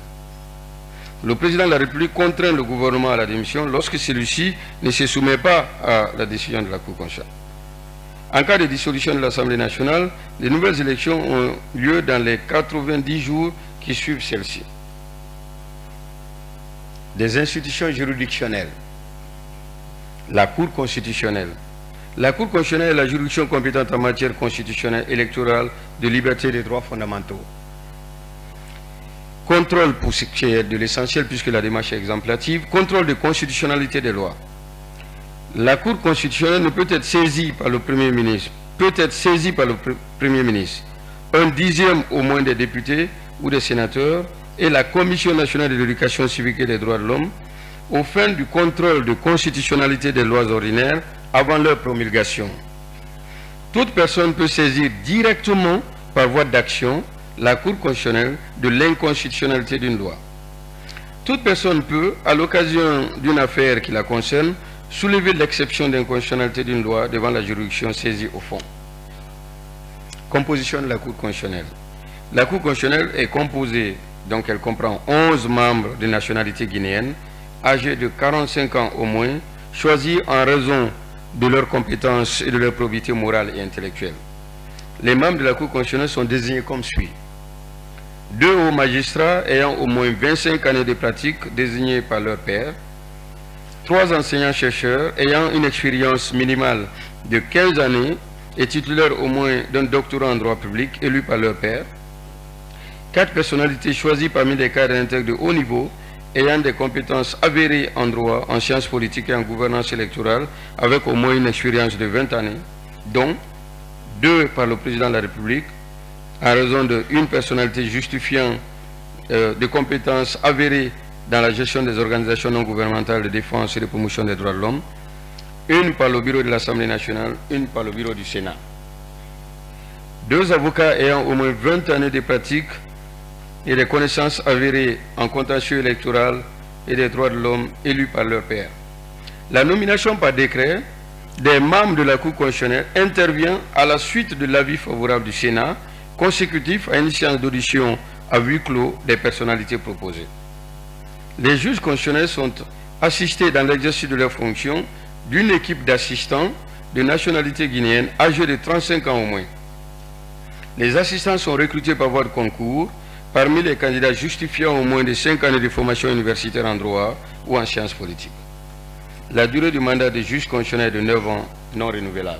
Le Président de la République contraint le gouvernement à la démission lorsque celui-ci ne se soumet pas à la décision de la Cour constitutionnelle. En cas de dissolution de l'Assemblée nationale, les nouvelles élections ont lieu dans les 90 jours qui suivent celle-ci. Des institutions juridictionnelles. La Cour constitutionnelle. La Cour constitutionnelle est la juridiction compétente en matière constitutionnelle, électorale, de liberté et des droits fondamentaux. Contrôle pour ce qui est de l'essentiel puisque la démarche est exemplative. Contrôle de constitutionnalité des lois. La Cour constitutionnelle ne peut être saisie par le Premier ministre, un 10e au moins des députés ou des sénateurs et la Commission nationale de l'éducation civique et des droits de l'homme aux fins du contrôle de constitutionnalité des lois ordinaires avant leur promulgation. Toute personne peut saisir directement par voie d'action la Cour constitutionnelle de l'inconstitutionnalité d'une loi. Toute personne peut, à l'occasion d'une affaire qui la concerne, soulever l'exception d'inconstitutionnalité d'une loi devant la juridiction saisie au fond. Composition de la Cour constitutionnelle. La Cour constitutionnelle est composée, donc elle comprend 11 membres de nationalité guinéenne, âgés de 45 ans au moins, choisis en raison de leurs compétences et de leur probité morale et intellectuelle. Les membres de la Cour constitutionnelle sont désignés comme suit. 2 hauts magistrats ayant au moins 25 années de pratique désignés par leur père, 3 enseignants-chercheurs ayant une expérience minimale de 15 années et titulaires au moins d'un doctorat en droit public élu par leur père, 4 personnalités choisies parmi les cadres intègres de haut niveau ayant des compétences avérées en droit, en sciences politiques et en gouvernance électorale avec au moins une expérience de 20 années, dont 2 par le Président de la République en raison d'une personnalité justifiant de compétences avérées dans la gestion des organisations non gouvernementales de défense et de promotion des droits de l'homme, une par le bureau de l'Assemblée nationale, une par le bureau du Sénat. 2 avocats ayant au moins 20 années de pratique et des connaissances avérées en contentieux électoral et des droits de l'homme élus par leur père. La nomination par décret des membres de la Cour constitutionnelle intervient à la suite de l'avis favorable du Sénat, consécutif à une séance d'audition à huis clos des personnalités proposées. Les juges constitutionnels sont assister dans l'exercice de leurs fonctions d'une équipe d'assistants de nationalité guinéenne âgés de 35 ans au moins. Les assistants sont recrutés par voie de concours parmi les candidats justifiant au moins de 5 années de formation universitaire en droit ou en sciences politiques. La durée du mandat de juge constitutionnel est de 9 ans non renouvelable.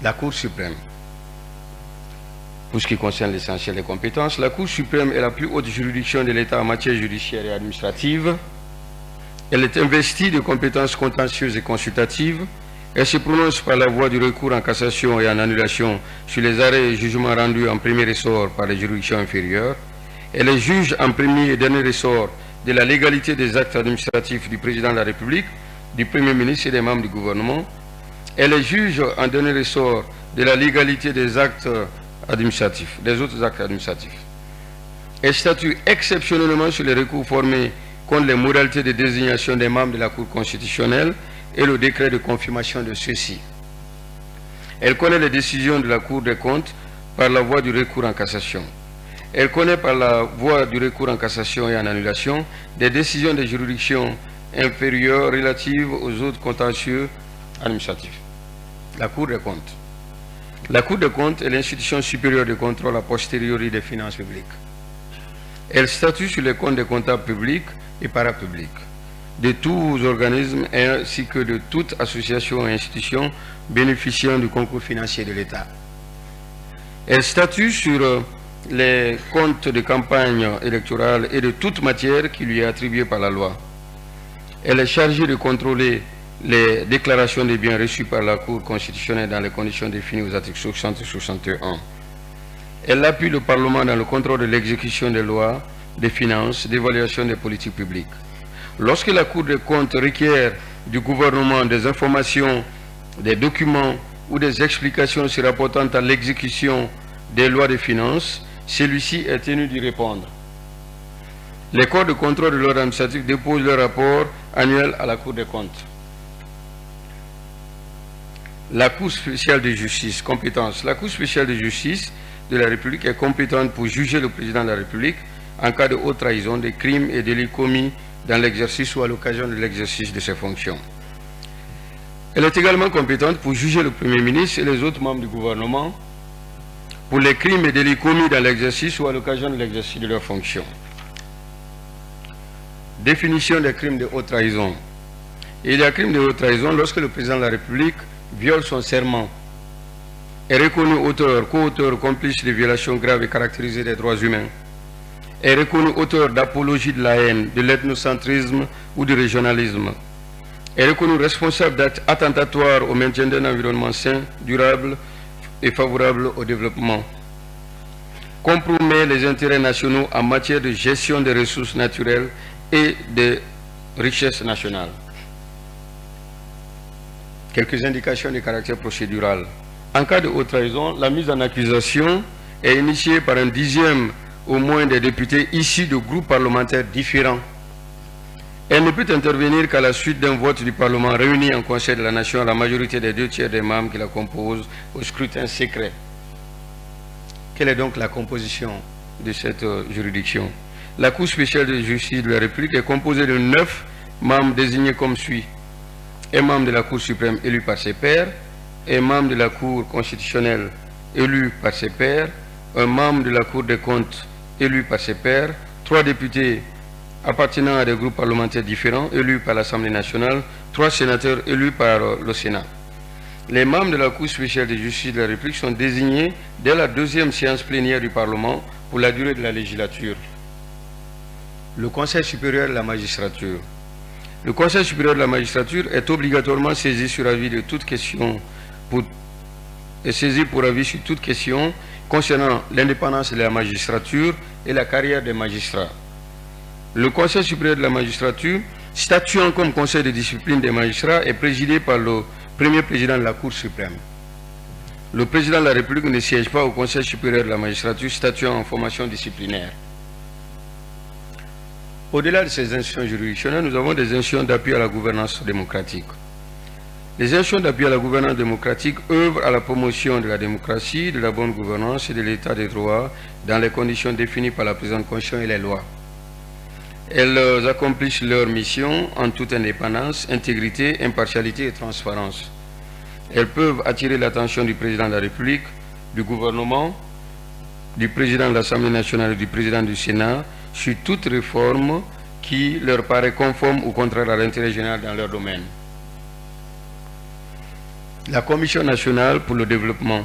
La Cour suprême. Pour ce qui concerne l'essentiel des compétences, la Cour suprême est la plus haute juridiction de l'État en matière judiciaire et administrative. Elle est investie de compétences contentieuses et consultatives. Elle se prononce par la voie du recours en cassation et en annulation sur les arrêts et jugements rendus en premier ressort par les juridictions inférieures. Elle est juge en premier et dernier ressort de la légalité des actes administratifs du président de la République, du Premier ministre et des membres du gouvernement. Elle est juge en dernier ressort de la légalité des actes administratifs, des autres actes administratifs. Elle statue exceptionnellement sur les recours formés contre les modalités de désignation des membres de la Cour constitutionnelle et le décret de confirmation de ceux-ci. Elle connaît les décisions de la Cour des comptes par la voie du recours en cassation. Elle connaît par la voie du recours en cassation et en annulation des décisions des juridictions inférieures relatives aux autres contentieux administratifs. La Cour des comptes. La Cour des comptes est l'institution supérieure de contrôle a posteriori des finances publiques. Elle statue sur les comptes des comptables publics et parapublics, de tous organismes ainsi que de toute association et institution bénéficiant du concours financier de l'État. Elle statue sur les comptes de campagne électorale et de toute matière qui lui est attribuée par la loi. Elle est chargée de contrôler les déclarations des biens reçus par la Cour constitutionnelle dans les conditions définies aux articles 60 et 61. Elle appuie le Parlement dans le contrôle de l'exécution des lois, des finances, d'évaluation des politiques publiques. Lorsque la Cour des comptes requiert du gouvernement des informations, des documents ou des explications se rapportant à l'exécution des lois de finances, celui-ci est tenu d'y répondre. Les corps de contrôle de l'ordre administratif déposent leur rapport annuel à la Cour des comptes. La Cour spéciale de justice, compétence. La Cour spéciale de justice de la République est compétente pour juger le président de la République en cas de haute trahison, de crimes et délits commis dans l'exercice ou à l'occasion de l'exercice de ses fonctions. Elle est également compétente pour juger le Premier ministre et les autres membres du gouvernement pour les crimes et délits commis dans l'exercice ou à l'occasion de l'exercice de leurs fonctions. Définition des crimes de haute trahison. Il y a crime de haute trahison lorsque le président de la République viole son serment, est reconnu auteur, co-auteur, complice de violations graves et caractérisées des droits humains, est reconnu auteur d'apologie de la haine, de l'ethnocentrisme ou du régionalisme, est reconnu responsable d'actes attentatoires au maintien d'un environnement sain, durable et favorable au développement, compromet les intérêts nationaux en matière de gestion des ressources naturelles et des richesses nationales. Quelques indications de caractère procédural. En cas de haute trahison, la mise en accusation est initiée par un dixième au moins des députés issus de groupes parlementaires différents. Elle ne peut intervenir qu'à la suite d'un vote du Parlement réuni en Conseil de la Nation à la majorité des 2/3 des membres qui la composent au scrutin secret. Quelle est donc la composition de cette juridiction? La Cour spéciale de justice de la République est composée de 9 membres désignés comme suit. Un membre de la Cour suprême élu par ses pairs, un membre de la Cour constitutionnelle élu par ses pairs, un membre de la Cour des comptes élu par ses pairs, 3 députés appartenant à des groupes parlementaires différents élus par l'Assemblée nationale, 3 sénateurs élus par le Sénat. Les membres de la Cour spéciale de justice de la République sont désignés dès la 2e séance plénière du Parlement pour la durée de la législature. Le Conseil supérieur de la magistrature. Le Conseil supérieur de la magistrature est obligatoirement saisi sur avis de toute question saisi pour avis sur toute question concernant l'indépendance de la magistrature et la carrière des magistrats. Le Conseil supérieur de la magistrature, statuant comme conseil de discipline des magistrats, est présidé par le premier président de la Cour suprême. Le président de la République ne siège pas au Conseil supérieur de la magistrature, statuant en formation disciplinaire. Au-delà de ces institutions juridictionnelles, nous avons des institutions d'appui à la gouvernance démocratique. Les institutions d'appui à la gouvernance démocratique œuvrent à la promotion de la démocratie, de la bonne gouvernance et de l'état des droits dans les conditions définies par la présente Constitution et les lois. elles accomplissent leur mission en toute indépendance, intégrité, impartialité et transparence. Elles peuvent attirer l'attention du président de la République, du gouvernement, du président de l'Assemblée nationale et du président du Sénat sur toute réforme qui leur paraît conforme ou contraire à l'intérêt général dans leur domaine. La Commission nationale pour le développement.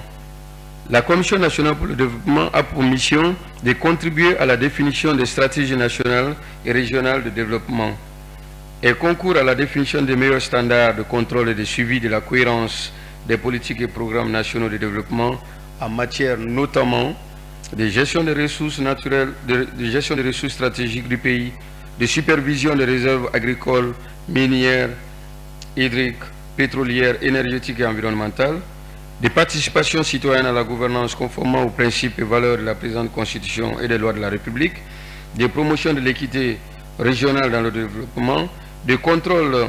La Commission nationale pour le développement a pour mission de contribuer à la définition des stratégies nationales et régionales de développement. Elle concourt à la définition des meilleurs standards de contrôle et de suivi de la cohérence des politiques et programmes nationaux de développement en matière notamment de gestion des ressources naturelles, de gestion des ressources stratégiques du pays, de supervision des réserves agricoles, minières, hydriques, pétrolières, énergétiques et environnementales, de participation citoyenne à la gouvernance conformément aux principes et valeurs de la présente Constitution et des lois de la République, de promotion de l'équité régionale dans le développement, de contrôle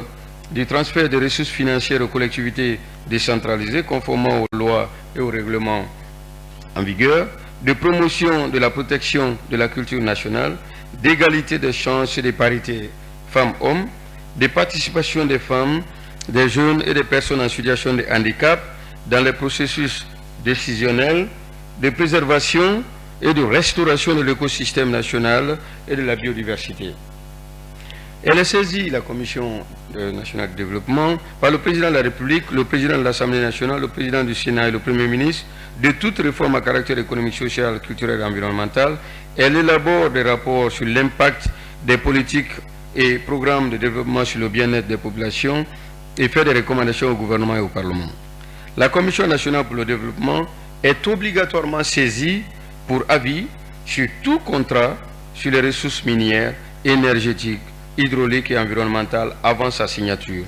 du transfert des ressources financières aux collectivités décentralisées conformément aux lois et aux règlements en vigueur, de promotion de la protection de la culture nationale, d'égalité des chances et de parité femmes-hommes, de participation des femmes, des jeunes et des personnes en situation de handicap dans les processus décisionnels, de préservation et de restauration de l'écosystème national et de la biodiversité. Elle est saisie, la Commission nationale de développement, par le président de la République, le président de l'Assemblée nationale, le président du Sénat et le Premier ministre, de toute réforme à caractère économique, social, culturel et environnemental. Elle élabore des rapports sur l'impact des politiques et programmes de développement sur le bien-être des populations et fait des recommandations au gouvernement et au Parlement. La Commission nationale pour le développement est obligatoirement saisie pour avis sur tout contrat sur les ressources minières, énergétiques, hydrauliques et environnementales avant sa signature.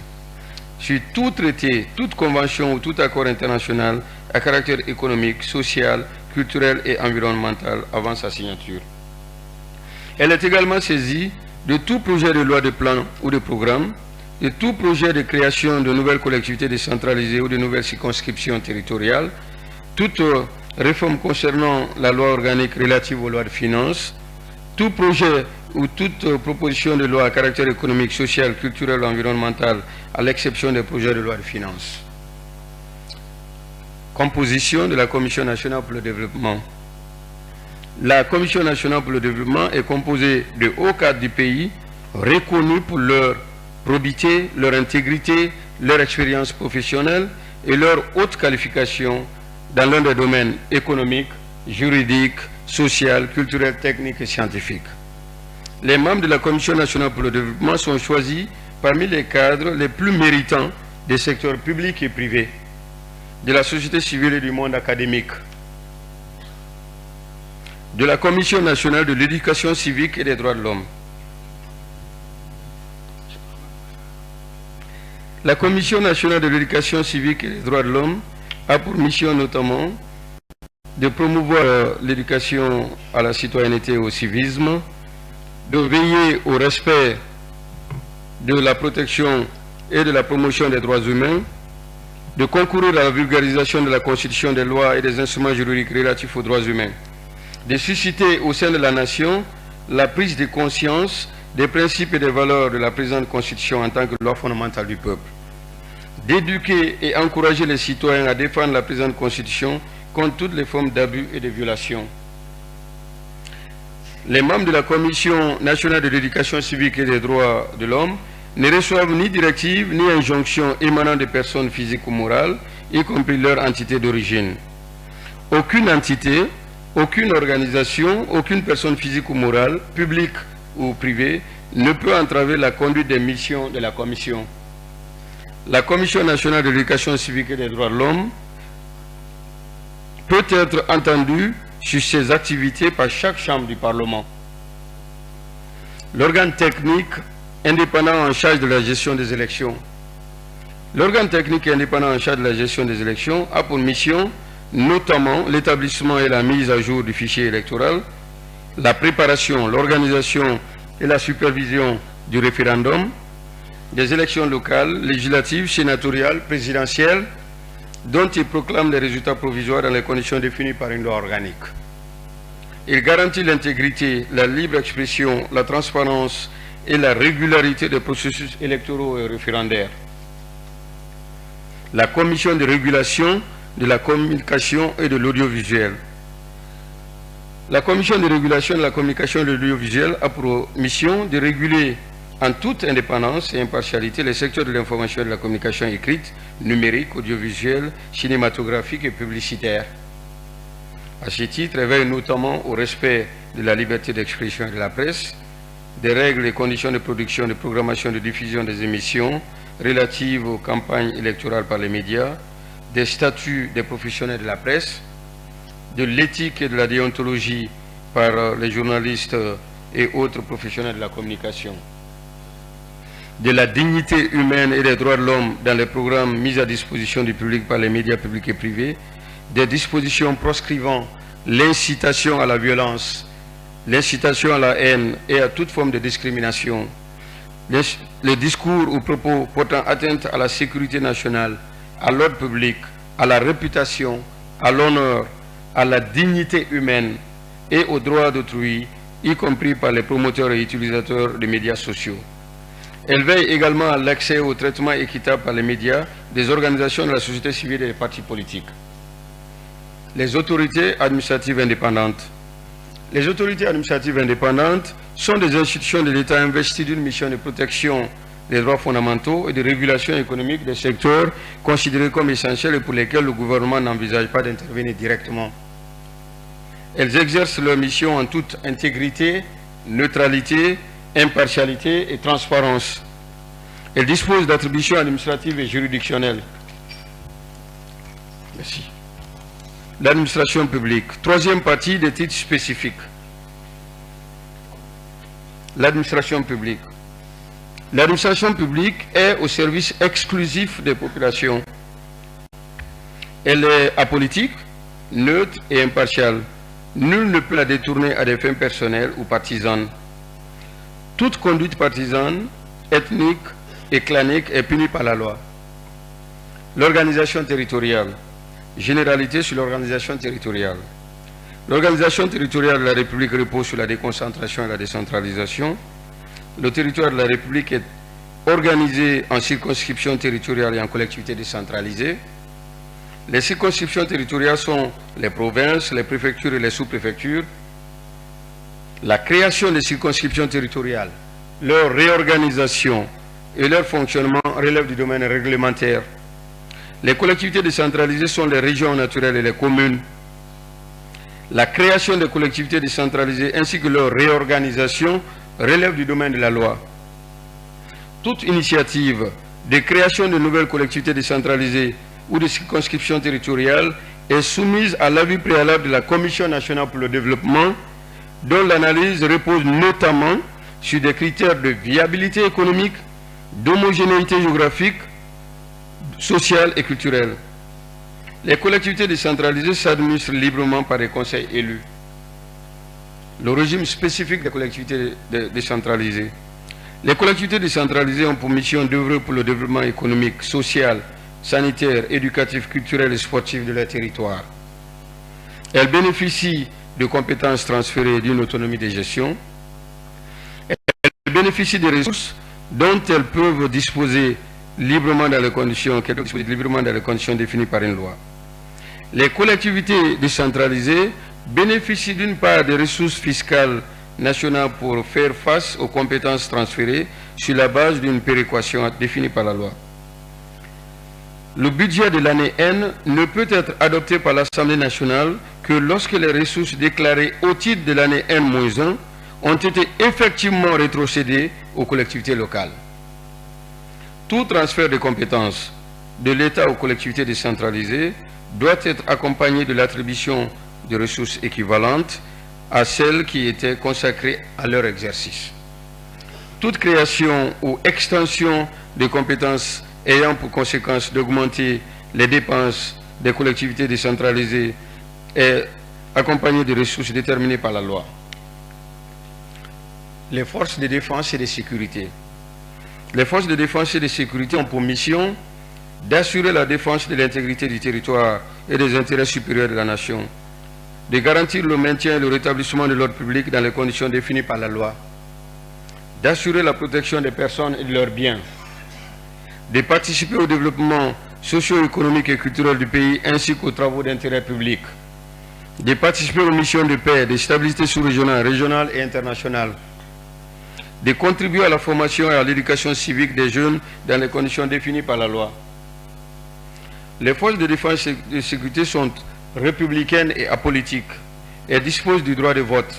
Sur tout traité, toute convention ou tout accord international à caractère économique, social, culturel et environnemental avant sa signature. Elle est également saisie de tout projet de loi de plan ou de programme, de tout projet de création de nouvelles collectivités décentralisées ou de nouvelles circonscriptions territoriales, toute réforme concernant la loi organique relative aux lois de finances, tout projet ou toute proposition de loi à caractère économique, social, culturel ou environnemental, à l'exception des projets de loi de finances. Composition de la Commission nationale pour le développement. La Commission nationale pour le développement est composée de hauts cadres du pays, reconnus pour leur probité, leur intégrité, leur expérience professionnelle et leur haute qualification dans l'un des domaines économiques, juridiques, social, culturel, technique et scientifique. Les membres de la Commission nationale pour le développement sont choisis parmi les cadres les plus méritants des secteurs publics et privés, de la société civile et du monde académique, de la Commission nationale de l'éducation civique et des droits de l'homme. La Commission nationale de l'éducation civique et des droits de l'homme a pour mission notamment de promouvoir l'éducation à la citoyenneté et au civisme, de veiller au respect de la protection et de la promotion des droits humains, de concourir à la vulgarisation de la Constitution, des lois et des instruments juridiques relatifs aux droits humains, de susciter au sein de la nation la prise de conscience des principes et des valeurs de la présente Constitution en tant que loi fondamentale du peuple, d'éduquer et encourager les citoyens à défendre la présente Constitution contre toutes les formes d'abus et de violations. Les membres de la Commission nationale de l'éducation civique et des droits de l'homme ne reçoivent ni directives ni injonctions émanant de personnes physiques ou morales, y compris leur entité d'origine. Aucune entité, aucune organisation, aucune personne physique ou morale, publique ou privée, ne peut entraver la conduite des missions de la Commission. La Commission nationale de l'éducation civique et des droits de l'homme peut être entendue sur ses activités par chaque chambre du Parlement. L'organe technique indépendant en charge de la gestion des élections. L'organe technique indépendant en charge de la gestion des élections a pour mission notamment l'établissement et la mise à jour du fichier électoral, la préparation, l'organisation et la supervision du référendum, des élections locales, législatives, sénatoriales, présidentielles, dont il proclame les résultats provisoires dans les conditions définies par une loi organique. Il garantit l'intégrité, la libre expression, la transparence et la régularité des processus électoraux et référendaires. La commission de régulation de la communication et de l'audiovisuel. La commission de régulation de la communication et de l'audiovisuel a pour mission de réguler en toute indépendance et impartialité les secteurs de l'information et de la communication écrite, numérique, audiovisuelle, cinématographique et publicitaire. À ce titre, elle veille notamment au respect de la liberté d'expression et de la presse, des règles et conditions de production, de programmation, de diffusion des émissions relatives aux campagnes électorales par les médias, des statuts des professionnels de la presse, de l'éthique et de la déontologie par les journalistes et autres professionnels de la communication, de la dignité humaine et des droits de l'homme dans les programmes mis à disposition du public par les médias publics et privés, des dispositions proscrivant l'incitation à la violence, l'incitation à la haine et à toute forme de discrimination, les discours ou propos portant atteinte à la sécurité nationale, à l'ordre public, à la réputation, à l'honneur, à la dignité humaine et aux droits d'autrui, y compris par les promoteurs et utilisateurs des médias sociaux. Elle veille également à l'accès au traitement équitable par les médias des organisations de la société civile et des partis politiques. Les autorités administratives indépendantes. Les autorités administratives indépendantes sont des institutions de l'État investies d'une mission de protection des droits fondamentaux et de régulation économique des secteurs considérés comme essentiels et pour lesquels le gouvernement n'envisage pas d'intervenir directement. Elles exercent leur mission en toute intégrité, neutralité, impartialité et transparence. Elles disposent d'attributions administratives et juridictionnelles. Merci. L'administration publique. Troisième partie des titres spécifiques. L'administration publique. L'administration publique est au service exclusif des populations. Elle est apolitique, neutre et impartiale. Nul ne peut la détourner à des fins personnelles ou partisanes. Toute conduite partisane, ethnique et clanique est punie par la loi. L'organisation territoriale. Généralité sur l'organisation territoriale. L'organisation territoriale de la République repose sur la déconcentration et la décentralisation. Le territoire de la République est organisé en circonscriptions territoriales et en collectivités décentralisées. Les circonscriptions territoriales sont les provinces, les préfectures et les sous-préfectures. La création des circonscriptions territoriales, leur réorganisation et leur fonctionnement relèvent du domaine réglementaire. Les collectivités décentralisées sont les régions naturelles et les communes. La création des collectivités décentralisées ainsi que leur réorganisation relève du domaine de la loi. Toute initiative de création de nouvelles collectivités décentralisées ou de circonscriptions territoriales est soumise à l'avis préalable de la Commission nationale pour le développement, dont l'analyse repose notamment sur des critères de viabilité économique, d'homogénéité géographique, sociale et culturelle. Les collectivités décentralisées s'administrent librement par des conseils élus. Le régime spécifique des collectivités décentralisées. Les collectivités décentralisées ont pour mission d'œuvrer pour le développement économique, social, sanitaire, éducatif, culturel et sportif de leur territoire. Elles bénéficient de compétences transférées d'une autonomie de gestion. Elles bénéficient des ressources dont elles peuvent disposer librement dans les conditions définies par une loi. Les collectivités décentralisées bénéficient d'une part des ressources fiscales nationales pour faire face aux compétences transférées sur la base d'une péréquation définie par la loi. Le budget de l'année N ne peut être adopté par l'Assemblée nationale que lorsque les ressources déclarées au titre de l'année N-1 ont été effectivement rétrocédées aux collectivités locales. Tout transfert de compétences de l'État aux collectivités décentralisées doit être accompagné de l'attribution de ressources équivalentes à celles qui étaient consacrées à leur exercice. Toute création ou extension de compétences ayant pour conséquence d'augmenter les dépenses des collectivités décentralisées est accompagnée de ressources déterminées par la loi. Les forces de défense et de sécurité. Les forces de défense et de sécurité ont pour mission d'assurer la défense de l'intégrité du territoire et des intérêts supérieurs de la nation, de garantir le maintien et le rétablissement de l'ordre public dans les conditions définies par la loi, d'assurer la protection des personnes et de leurs biens, de participer au développement socio-économique et culturel du pays ainsi qu'aux travaux d'intérêt public, de participer aux missions de paix, de stabilité sous-régionale, régionale et internationale, de contribuer à la formation et à l'éducation civique des jeunes dans les conditions définies par la loi. Les forces de défense et de sécurité sont républicaines et apolitiques. Elles disposent du droit de vote.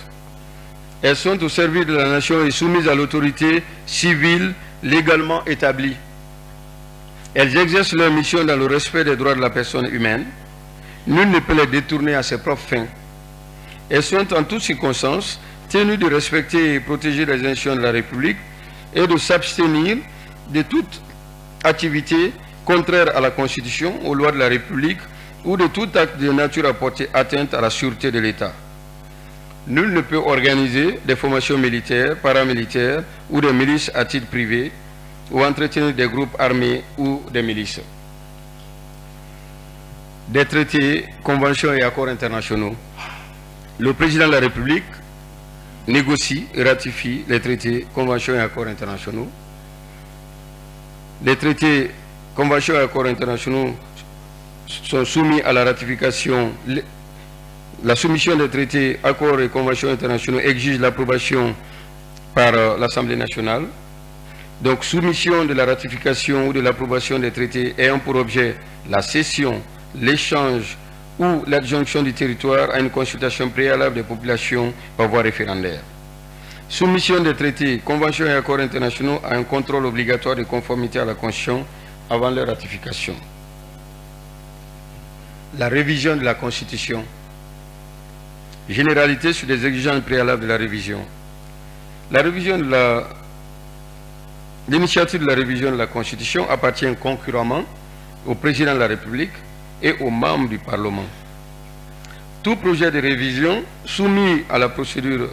Elles sont au service de la nation et soumises à l'autorité civile légalement établie. Elles exercent leur mission dans le respect des droits de la personne humaine. Nul ne peut les détourner à ses propres fins. Elles sont en toutes circonstances tenues de respecter et protéger les institutions de la République et de s'abstenir de toute activité contraire à la Constitution, aux lois de la République ou de tout acte de nature à porter atteinte à la sûreté de l'État. Nul ne peut organiser des formations militaires, paramilitaires ou des milices à titre privé ou entretenir des groupes armés ou des milices. Des traités, conventions et accords internationaux. Le président de la République négocie et ratifie les traités, conventions et accords internationaux. Les traités, conventions et accords internationaux sont soumis à la ratification. La soumission des traités, accords et conventions internationaux exige l'approbation par l'Assemblée nationale. Donc, soumission de la ratification ou de l'approbation des traités ayant pour objet la cession, l'échange ou l'adjonction du territoire à une consultation préalable des populations par voie référendaire. Soumission des traités, conventions et accords internationaux à un contrôle obligatoire de conformité à la Constitution avant leur ratification. La révision de la Constitution. Généralité sur les exigences préalables de la révision. La révision de l'initiative de la révision de la Constitution appartient concurremment au président de la République et aux membres du Parlement. Tout projet de révision soumis à la procédure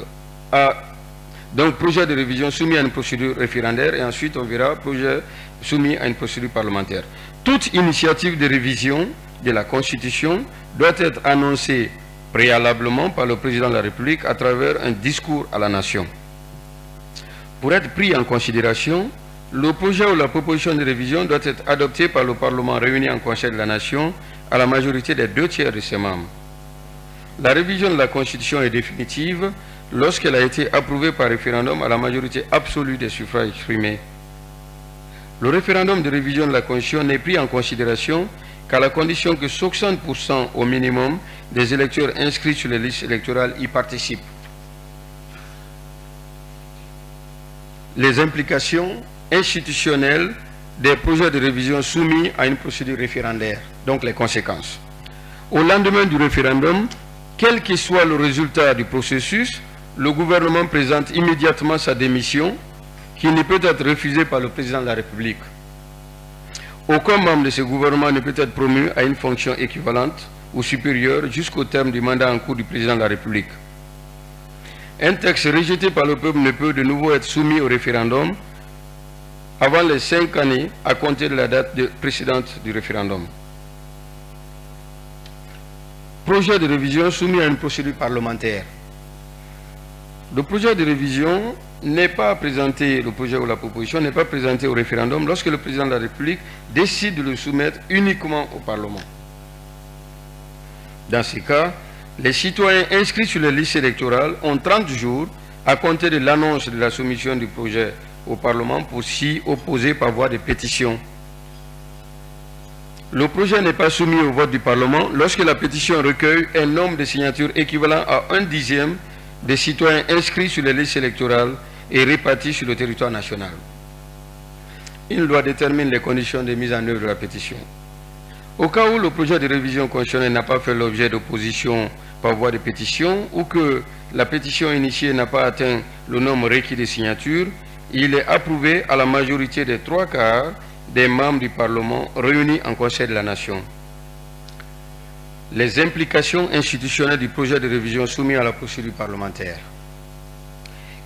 projet de révision soumis à une procédure référendaire et ensuite on verra projet soumis à une procédure parlementaire. Toute initiative de révision de la Constitution doit être annoncée préalablement par le président de la République à travers un discours à la nation. Pour être pris en considération, le projet ou la proposition de révision doit être adopté par le Parlement réuni en Conseil de la Nation à la majorité des 2/3 de ses membres. La révision de la Constitution est définitive lorsqu'elle a été approuvée par référendum à la majorité absolue des suffrages exprimés. Le référendum de révision de la Constitution n'est pris en considération qu'à la condition que 60% au minimum des électeurs inscrits sur les listes électorales y participent. Les implications institutionnelles des projets de révision soumis à une procédure référendaire, donc les conséquences. Au lendemain du référendum, quel que soit le résultat du processus, le gouvernement présente immédiatement sa démission qui ne peut être refusée par le président de la République. Aucun membre de ce gouvernement ne peut être promu à une fonction équivalente ou supérieure jusqu'au terme du mandat en cours du président de la République. Un texte rejeté par le peuple ne peut de nouveau être soumis au référendum avant les 5 années à compter de la date précédente du référendum. Projet de révision soumis à une procédure parlementaire. Le projet de révision n'est pas présenté, le projet ou la proposition n'est pas présenté au référendum lorsque le président de la République décide de le soumettre uniquement au Parlement. Dans ces cas, les citoyens inscrits sur les listes électorales ont 30 jours à compter de l'annonce de la soumission du projet au Parlement pour s'y opposer par voie de pétition. Le projet n'est pas soumis au vote du Parlement lorsque la pétition recueille un nombre de signatures équivalent à 1/10 des citoyens inscrits sur les listes électorales et répartis sur le territoire national. Une loi détermine les conditions de mise en œuvre de la pétition. Au cas où le projet de révision constitutionnelle n'a pas fait l'objet d'opposition par voie de pétition ou que la pétition initiée n'a pas atteint le nombre requis de signatures, il est approuvé à la majorité des 3/4 des membres du Parlement réunis en Conseil de la Nation. Les implications institutionnelles du projet de révision soumis à la procédure parlementaire.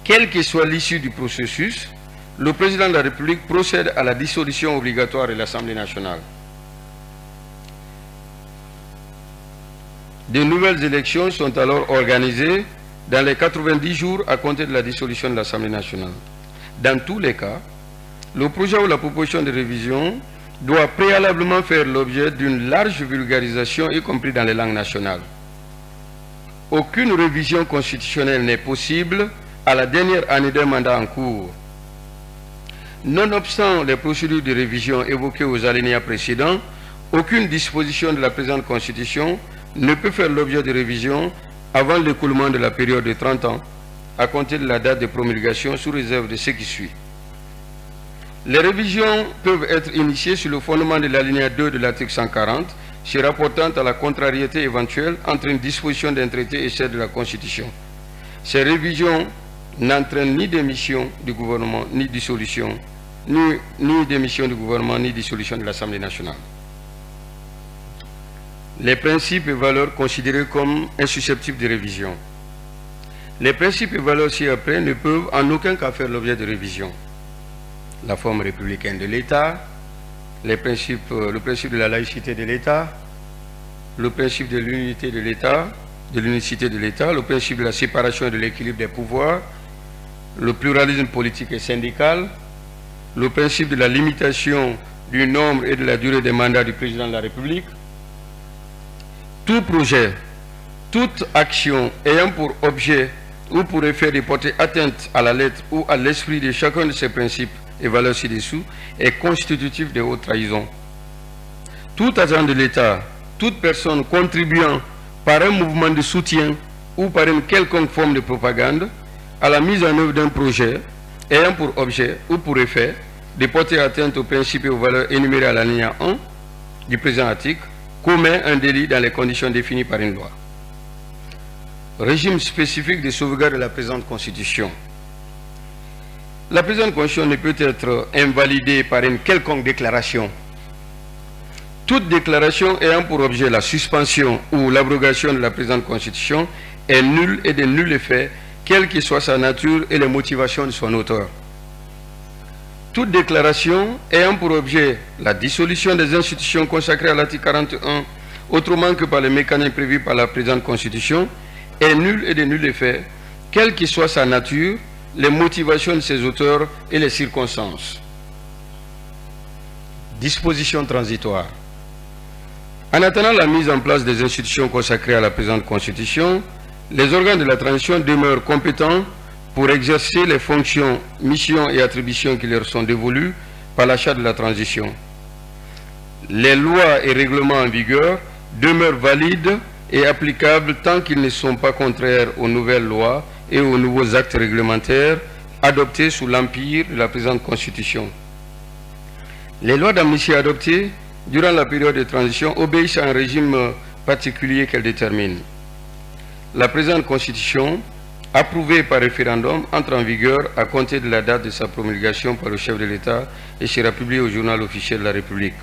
Quelle que soit l'issue du processus, le président de la République procède à la dissolution obligatoire de l'Assemblée nationale. De nouvelles élections sont alors organisées dans les 90 jours à compter de la dissolution de l'Assemblée nationale. Dans tous les cas, le projet ou la proposition de révision doit préalablement faire l'objet d'une large vulgarisation, y compris dans les langues nationales. Aucune révision constitutionnelle n'est possible à la dernière année d'un mandat en cours. Nonobstant les procédures de révision évoquées aux alinéas précédents, aucune disposition de la présente Constitution ne peut faire l'objet de révision avant l'écoulement de la période de 30 ans, à compter de la date de promulgation, sous réserve de ce qui suit. Les révisions peuvent être initiées sur le fondement de l'alinéa 2 de l'article 140, se rapportant à la contrariété éventuelle entre une disposition d'un traité et celle de la Constitution. Ces révisions n'entraînent ni démission du gouvernement, ni dissolution, ni démission du gouvernement, ni dissolution de l'Assemblée nationale. Les principes et valeurs considérés comme insusceptibles de révision. Les principes et valeurs ci-après ne peuvent en aucun cas faire l'objet de révision. La forme républicaine de l'État, le principe de la laïcité de l'État, le principe de l'unité de l'État, de l'unicité de l'État, le principe de la séparation et de l'équilibre des pouvoirs, le pluralisme politique et syndical, le principe de la limitation du nombre et de la durée des mandats du président de la République. Tout projet, toute action ayant pour objet ou pour effet de porter atteinte à la lettre ou à l'esprit de chacun de ces principes et valeurs ci-dessous est constitutif de haute trahison. Tout agent de l'État, toute personne contribuant par un mouvement de soutien ou par une quelconque forme de propagande à la mise en œuvre d'un projet ayant pour objet ou pour effet de porter atteinte aux principes et aux valeurs énumérées à l'alinéa 1 du présent article commet un délit dans les conditions définies par une loi. Régime spécifique de sauvegarde de la présente Constitution. La présente Constitution ne peut être invalidée par une quelconque déclaration. Toute déclaration ayant pour objet la suspension ou l'abrogation de la présente Constitution est nulle et de nul effet, quelle que soit sa nature et les motivations de son auteur. Toute déclaration ayant pour objet la dissolution des institutions consacrées à l'article 41, autrement que par les mécanismes prévus par la présente Constitution, est nulle et de nul effet, quelle que soit sa nature, les motivations de ses auteurs et les circonstances. Dispositions transitoires. En attendant la mise en place des institutions consacrées à la présente Constitution, les organes de la transition demeurent compétents pour exercer les fonctions, missions et attributions qui leur sont dévolues par la charte de la transition. Les lois et règlements en vigueur demeurent valides et applicables tant qu'ils ne sont pas contraires aux nouvelles lois et aux nouveaux actes réglementaires adoptés sous l'empire de la présente Constitution. Les lois d'amnistie adoptées durant la période de transition obéissent à un régime particulier qu'elles déterminent. La présente Constitution, approuvée par référendum, entre en vigueur à compter de la date de sa promulgation par le chef de l'État et sera publiée au journal officiel de la République.